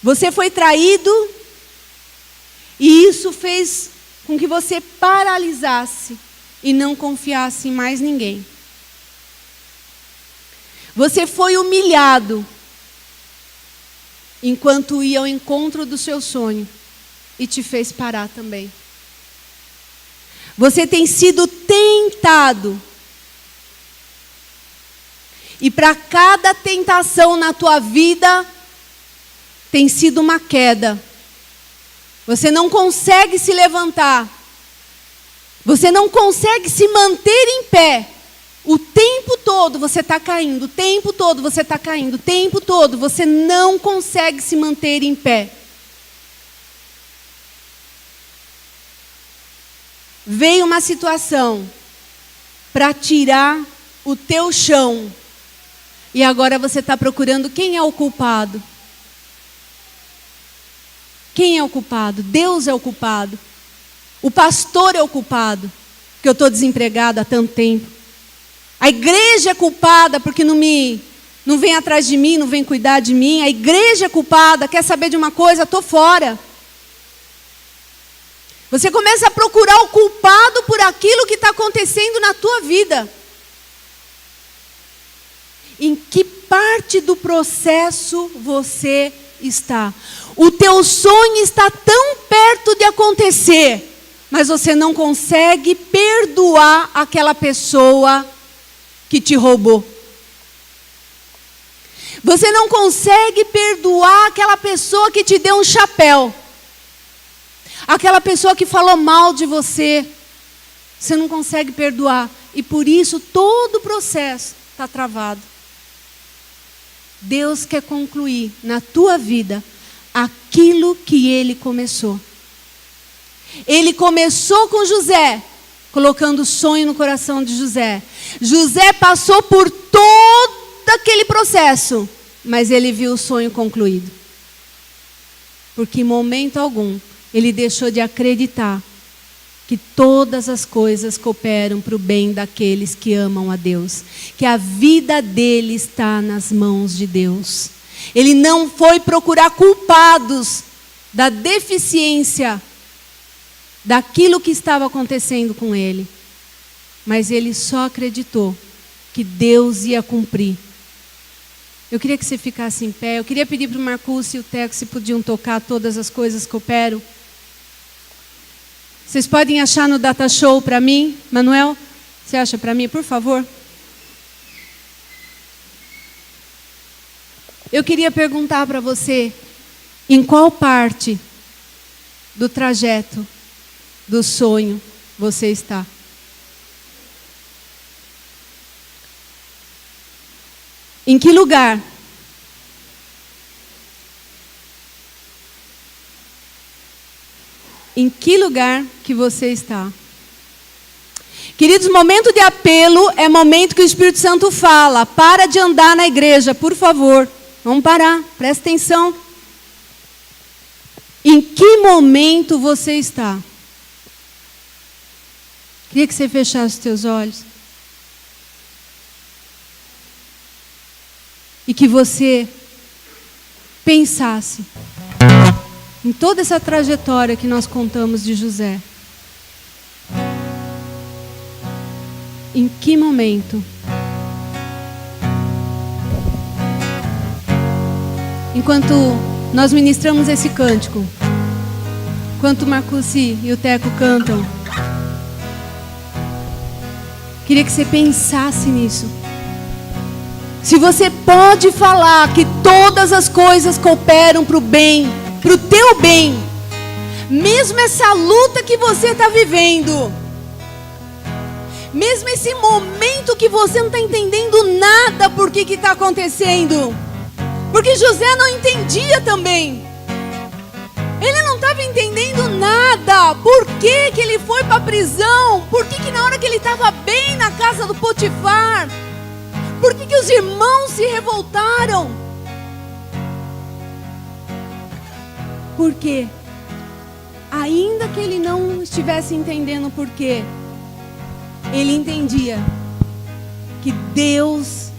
Você foi traído e isso fez com que você paralisasse e não confiasse em mais ninguém. Você foi humilhado enquanto ia ao encontro do seu sonho e te fez parar também. Você tem sido tentado. E para cada tentação na tua vida, tem sido uma queda. Você não consegue se levantar. Você não consegue se manter em pé. O tempo todo você está caindo. O tempo todo você está caindo. O tempo todo você não consegue se manter em pé. Veio uma situação para tirar o teu chão. E agora você está procurando quem é o culpado. Quem é o culpado? Deus é o culpado. O pastor é o culpado, porque eu estou desempregado há tanto tempo. A igreja é culpada porque não vem atrás de mim, não vem cuidar de mim. A igreja é culpada, quer saber de uma coisa? Estou fora. Você começa a procurar o culpado por aquilo que está acontecendo na tua vida. Em que parte do processo você está? O teu sonho está tão perto de acontecer, mas você não consegue perdoar aquela pessoa que te roubou. Você não consegue perdoar aquela pessoa que te deu um chapéu. Aquela pessoa que falou mal de você. Você não consegue perdoar. E por isso todo o processo está travado. Deus quer concluir na tua vida aquilo que Ele começou. Ele começou com José, colocando sonho no coração de José. José passou por todo aquele processo, mas ele viu o sonho concluído. Porque em momento algum, ele deixou de acreditar que todas as coisas cooperam para o bem daqueles que amam a Deus, que a vida dele está nas mãos de Deus. Ele não foi procurar culpados da deficiência daquilo que estava acontecendo com ele, mas ele só acreditou que Deus ia cumprir. Eu queria que você ficasse em pé. Eu queria pedir para o Marcos e o Teco se podiam tocar todas as coisas que cooperam. Vocês podem achar no Data Show para mim? Manuel, você acha para mim, por favor? Eu queria perguntar para você, em qual parte do trajeto do sonho você está? Em que lugar? Em que lugar que você está? Queridos, momento de apelo é momento que o Espírito Santo fala. Para de andar na igreja, por favor. Vamos parar, presta atenção. Em que momento você está? Queria que você fechasse os teus olhos. E que você pensasse em toda essa trajetória que nós contamos de José. Em que momento? Enquanto nós ministramos esse cântico, enquanto o Marcos e o Teco cantam, queria que você pensasse nisso. Se você pode falar que todas as coisas cooperam para o bem, para o teu bem, mesmo essa luta que você está vivendo, mesmo esse momento que você não está entendendo nada por que está acontecendo, porque José não entendia também, ele não estava entendendo nada, por que ele foi para a prisão, por que na hora que ele estava bem na casa do Potifar, por que os irmãos se revoltaram? Porque, ainda que ele não estivesse entendendo o porquê, ele entendia que Deus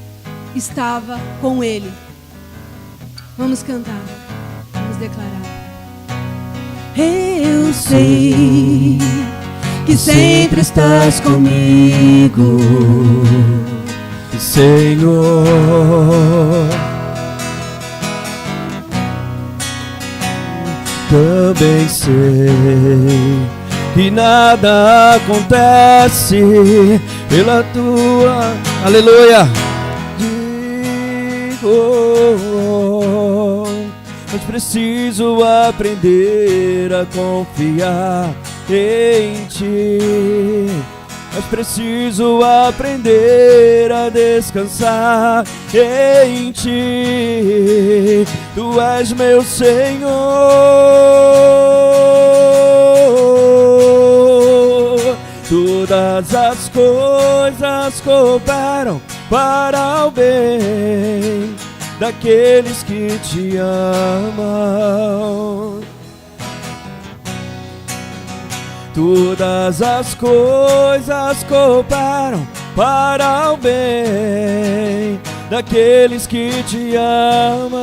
estava com ele. Vamos cantar, vamos declarar. Eu sei que sempre estás comigo, Senhor. Também sei que nada acontece pela tua, aleluia, mas preciso aprender a confiar em ti. Mas preciso aprender a descansar em ti. Tu és meu Senhor. Todas as coisas cooperam para o bem daqueles que te amam. Todas as coisas cooperam para o bem daqueles que te amam.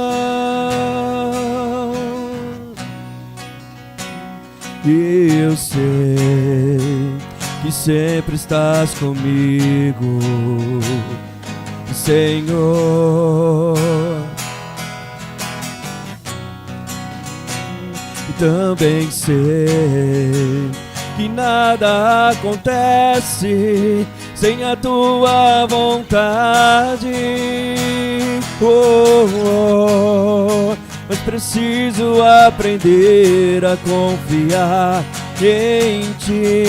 E eu sei que sempre estás comigo, Senhor. E também sei que nada acontece sem a tua vontade. Mas preciso aprender a confiar em ti.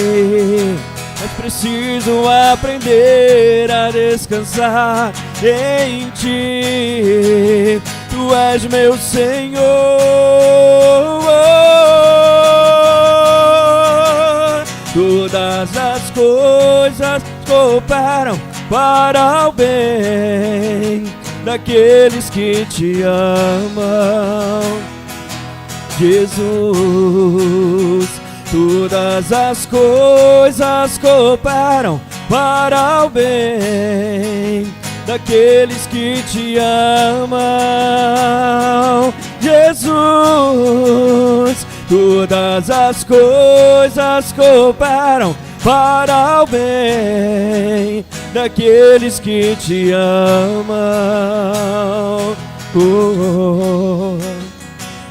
Mas preciso aprender a descansar em ti. Tu és meu Senhor. Todas as coisas cooperam para o bem daqueles que te amam. Jesus, todas as coisas cooperam para o bem daqueles que te amam, Jesus. Todas as coisas cooperam para o bem daqueles que te amam.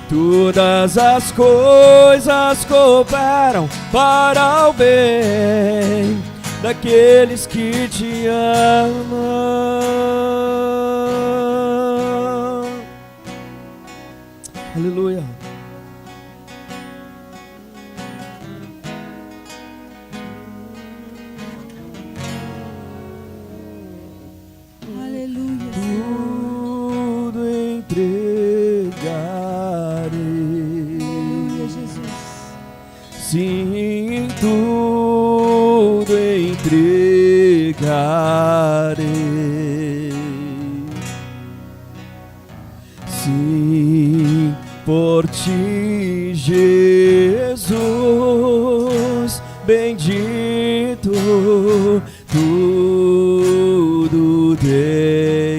Todas as coisas cooperam para o bem daqueles que te amam. Aleluia. Aleluia. Tudo entregarei. Aleluia, Jesus. Sim, tudo entregarei. Sim, por ti, Jesus, bendito, tudo deixarei.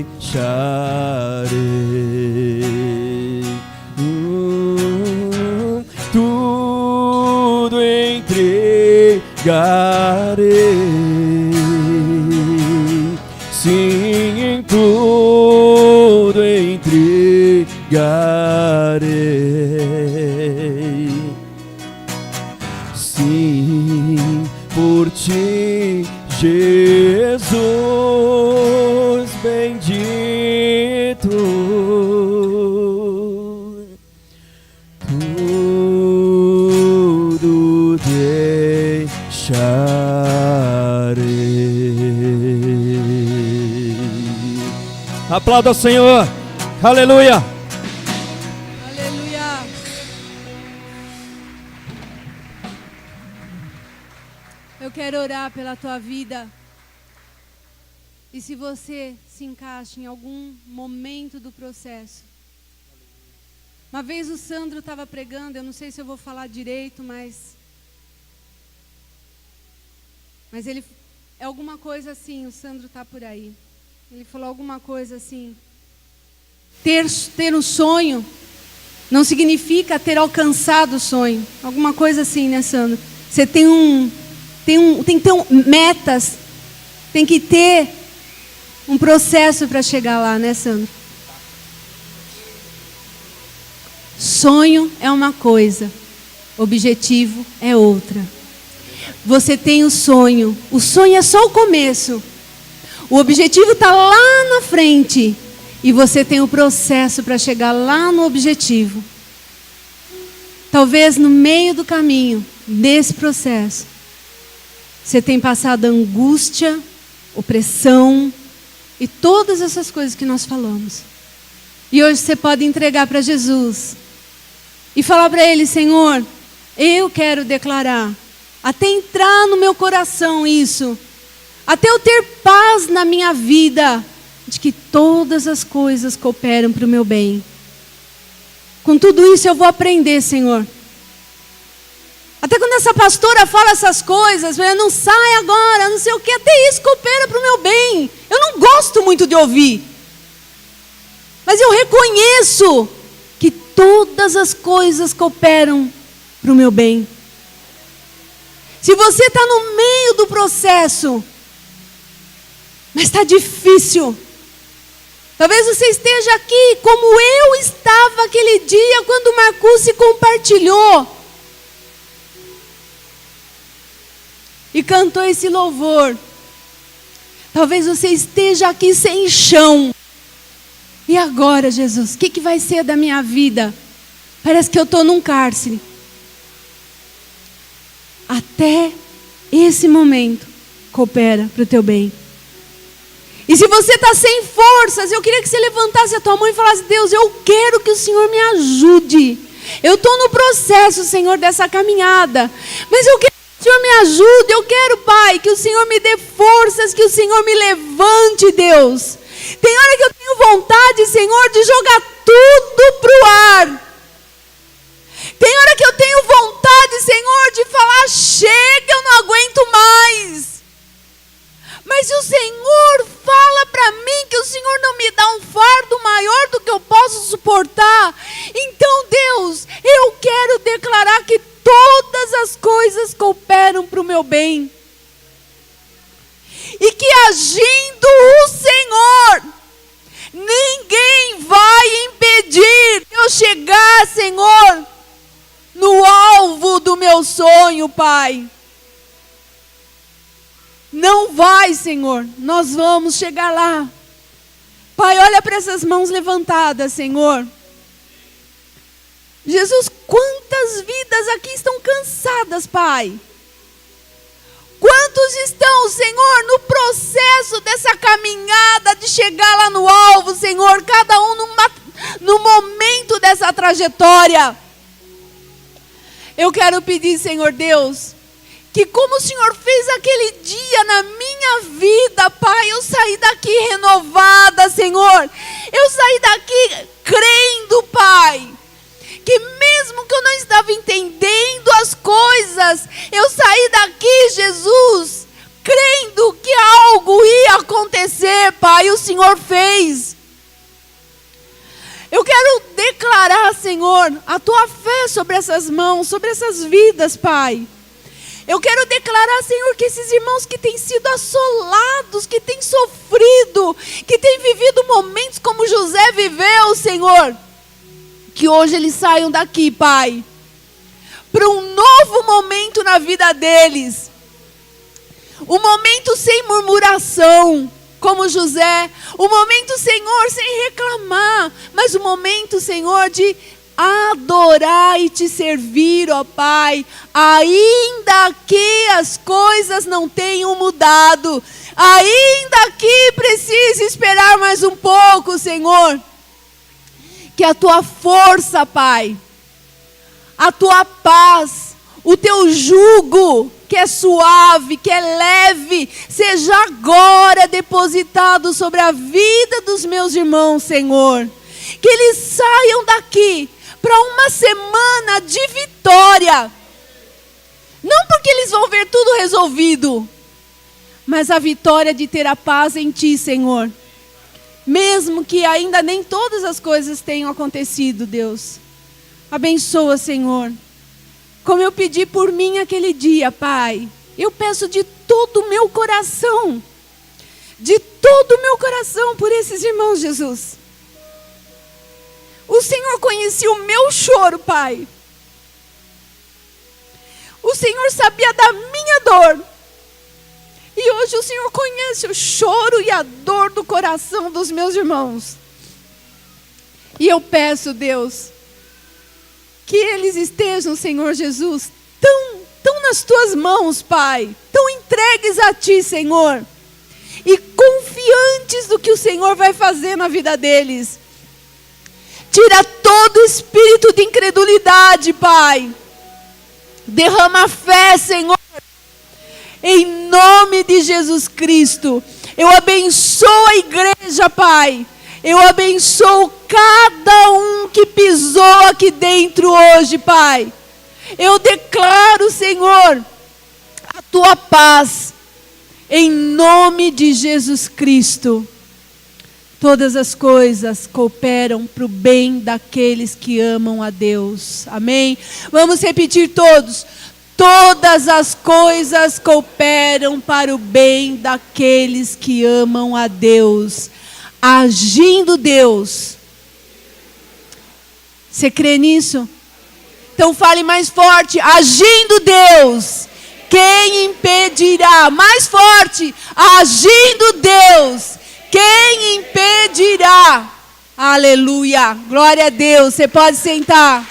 Tudo entregarei. Sim, tudo entregarei. Sim, por ti, Jesus, bendito, tudo deixarei. Aplauda o Senhor. Aleluia. Aleluia. Eu quero orar pela tua vida. E se você se encaixa em algum momento do processo. Uma vez o Sandro estava pregando, eu não sei se eu vou falar direito, mas ele é alguma coisa assim, o Sandro está por aí. Ele falou alguma coisa assim. Ter um sonho não significa ter alcançado o sonho. Alguma coisa assim, né, Sandro? Você tem que ter metas, tem que ter um processo para chegar lá, né, Sandro? Sonho é uma coisa, objetivo é outra. Você tem o sonho é só o começo. O objetivo está lá na frente. E você tem o processo para chegar lá no objetivo. Talvez no meio do caminho, desse processo, você tenha passado angústia, opressão e todas essas coisas que nós falamos. E hoje você pode entregar para Jesus e falar para Ele: Senhor, eu quero declarar, até entrar no meu coração isso, até eu ter paz na minha vida, de que todas as coisas cooperam para o meu bem. Com tudo isso eu vou aprender, Senhor. Até quando essa pastora fala essas coisas, não sai agora, não sei o que, até isso coopera para o meu bem. Eu não gosto muito de ouvir. Mas eu reconheço que todas as coisas cooperam para o meu bem. Se você está no meio do processo, mas está difícil, talvez você esteja aqui como eu estava aquele dia quando o Marcus compartilhou e cantou esse louvor. Talvez você esteja aqui sem chão. E agora, Jesus, o que vai ser da minha vida? Parece que eu estou num cárcere. Até esse momento coopera para o teu bem. E se você está sem forças, eu queria que você levantasse a tua mão e falasse: Deus, eu quero que o Senhor me ajude. Eu estou no processo, Senhor, dessa caminhada. Mas eu quero que o Senhor me ajude. Eu quero, Pai, que o Senhor me dê forças, que o Senhor me levante, Deus. Tem hora que eu tenho vontade, Senhor, de jogar tudo para o ar. Tem hora que eu tenho vontade, Senhor, de posso suportar. Então, Deus, eu quero declarar que todas as coisas cooperam para o meu bem. E que agindo o Senhor, ninguém vai impedir eu chegar, Senhor, no alvo do meu sonho, Pai. Não vai, Senhor, nós vamos chegar lá. Pai, olha para essas mãos levantadas, Senhor. Jesus, quantas vidas aqui estão cansadas, Pai? Quantos estão, Senhor, no processo dessa caminhada de chegar lá no alvo, Senhor, cada um no momento dessa trajetória. Eu quero pedir, Senhor Deus, que como o Senhor fez aquele dia na minha vida, Pai, eu saí daqui renovada, Senhor. Eu saí daqui crendo, Pai, que mesmo que eu não estava entendendo as coisas, eu saí daqui, Jesus, crendo que algo ia acontecer, Pai, e o Senhor fez. Eu quero declarar, Senhor, a Tua fé sobre essas mãos, sobre essas vidas, Pai. Eu quero declarar, Senhor, que esses irmãos que têm sido assolados, que têm sofrido, que têm vivido momentos como José viveu, Senhor, que hoje eles saiam daqui, Pai, para um novo momento na vida deles. Um momento sem murmuração, como José. Um momento, Senhor, sem reclamar, mas um momento, Senhor, de adorar e te servir, ó Pai, ainda que as coisas não tenham mudado, ainda que precise esperar mais um pouco, Senhor, que a Tua força, Pai, a Tua paz, o Teu jugo, que é suave, que é leve, seja agora depositado sobre a vida dos meus irmãos, Senhor. Que eles saiam daqui para uma semana de vitória. Não porque eles vão ver tudo resolvido, mas a vitória de ter a paz em Ti, Senhor. Mesmo que ainda nem todas as coisas tenham acontecido, Deus. Abençoa, Senhor. Como eu pedi por mim aquele dia, Pai. Eu peço de todo o meu coração. De todo o meu coração por esses irmãos, Jesus. O Senhor conhecia o meu choro, Pai. O Senhor sabia da minha dor. E hoje o Senhor conhece o choro e a dor do coração dos meus irmãos. E eu peço, Deus, que eles estejam, Senhor Jesus, tão nas Tuas mãos, Pai. Tão entregues a Ti, Senhor. E confiantes do que o Senhor vai fazer na vida deles. Tira todo espírito de incredulidade, Pai. Derrama fé, Senhor. Em nome de Jesus Cristo. Eu abençoo a igreja, Pai. Eu abençoo cada um que pisou aqui dentro hoje, Pai. Eu declaro, Senhor, a Tua paz. Em nome de Jesus Cristo. Todas as coisas cooperam para o bem daqueles que amam a Deus. Amém? Vamos repetir todos. Todas as coisas cooperam para o bem daqueles que amam a Deus. Agindo Deus. Você crê nisso? Então fale mais forte. Agindo Deus. Quem impedirá? Mais forte. Agindo Deus. Quem impedirá? Aleluia. Glória a Deus. Você pode sentar.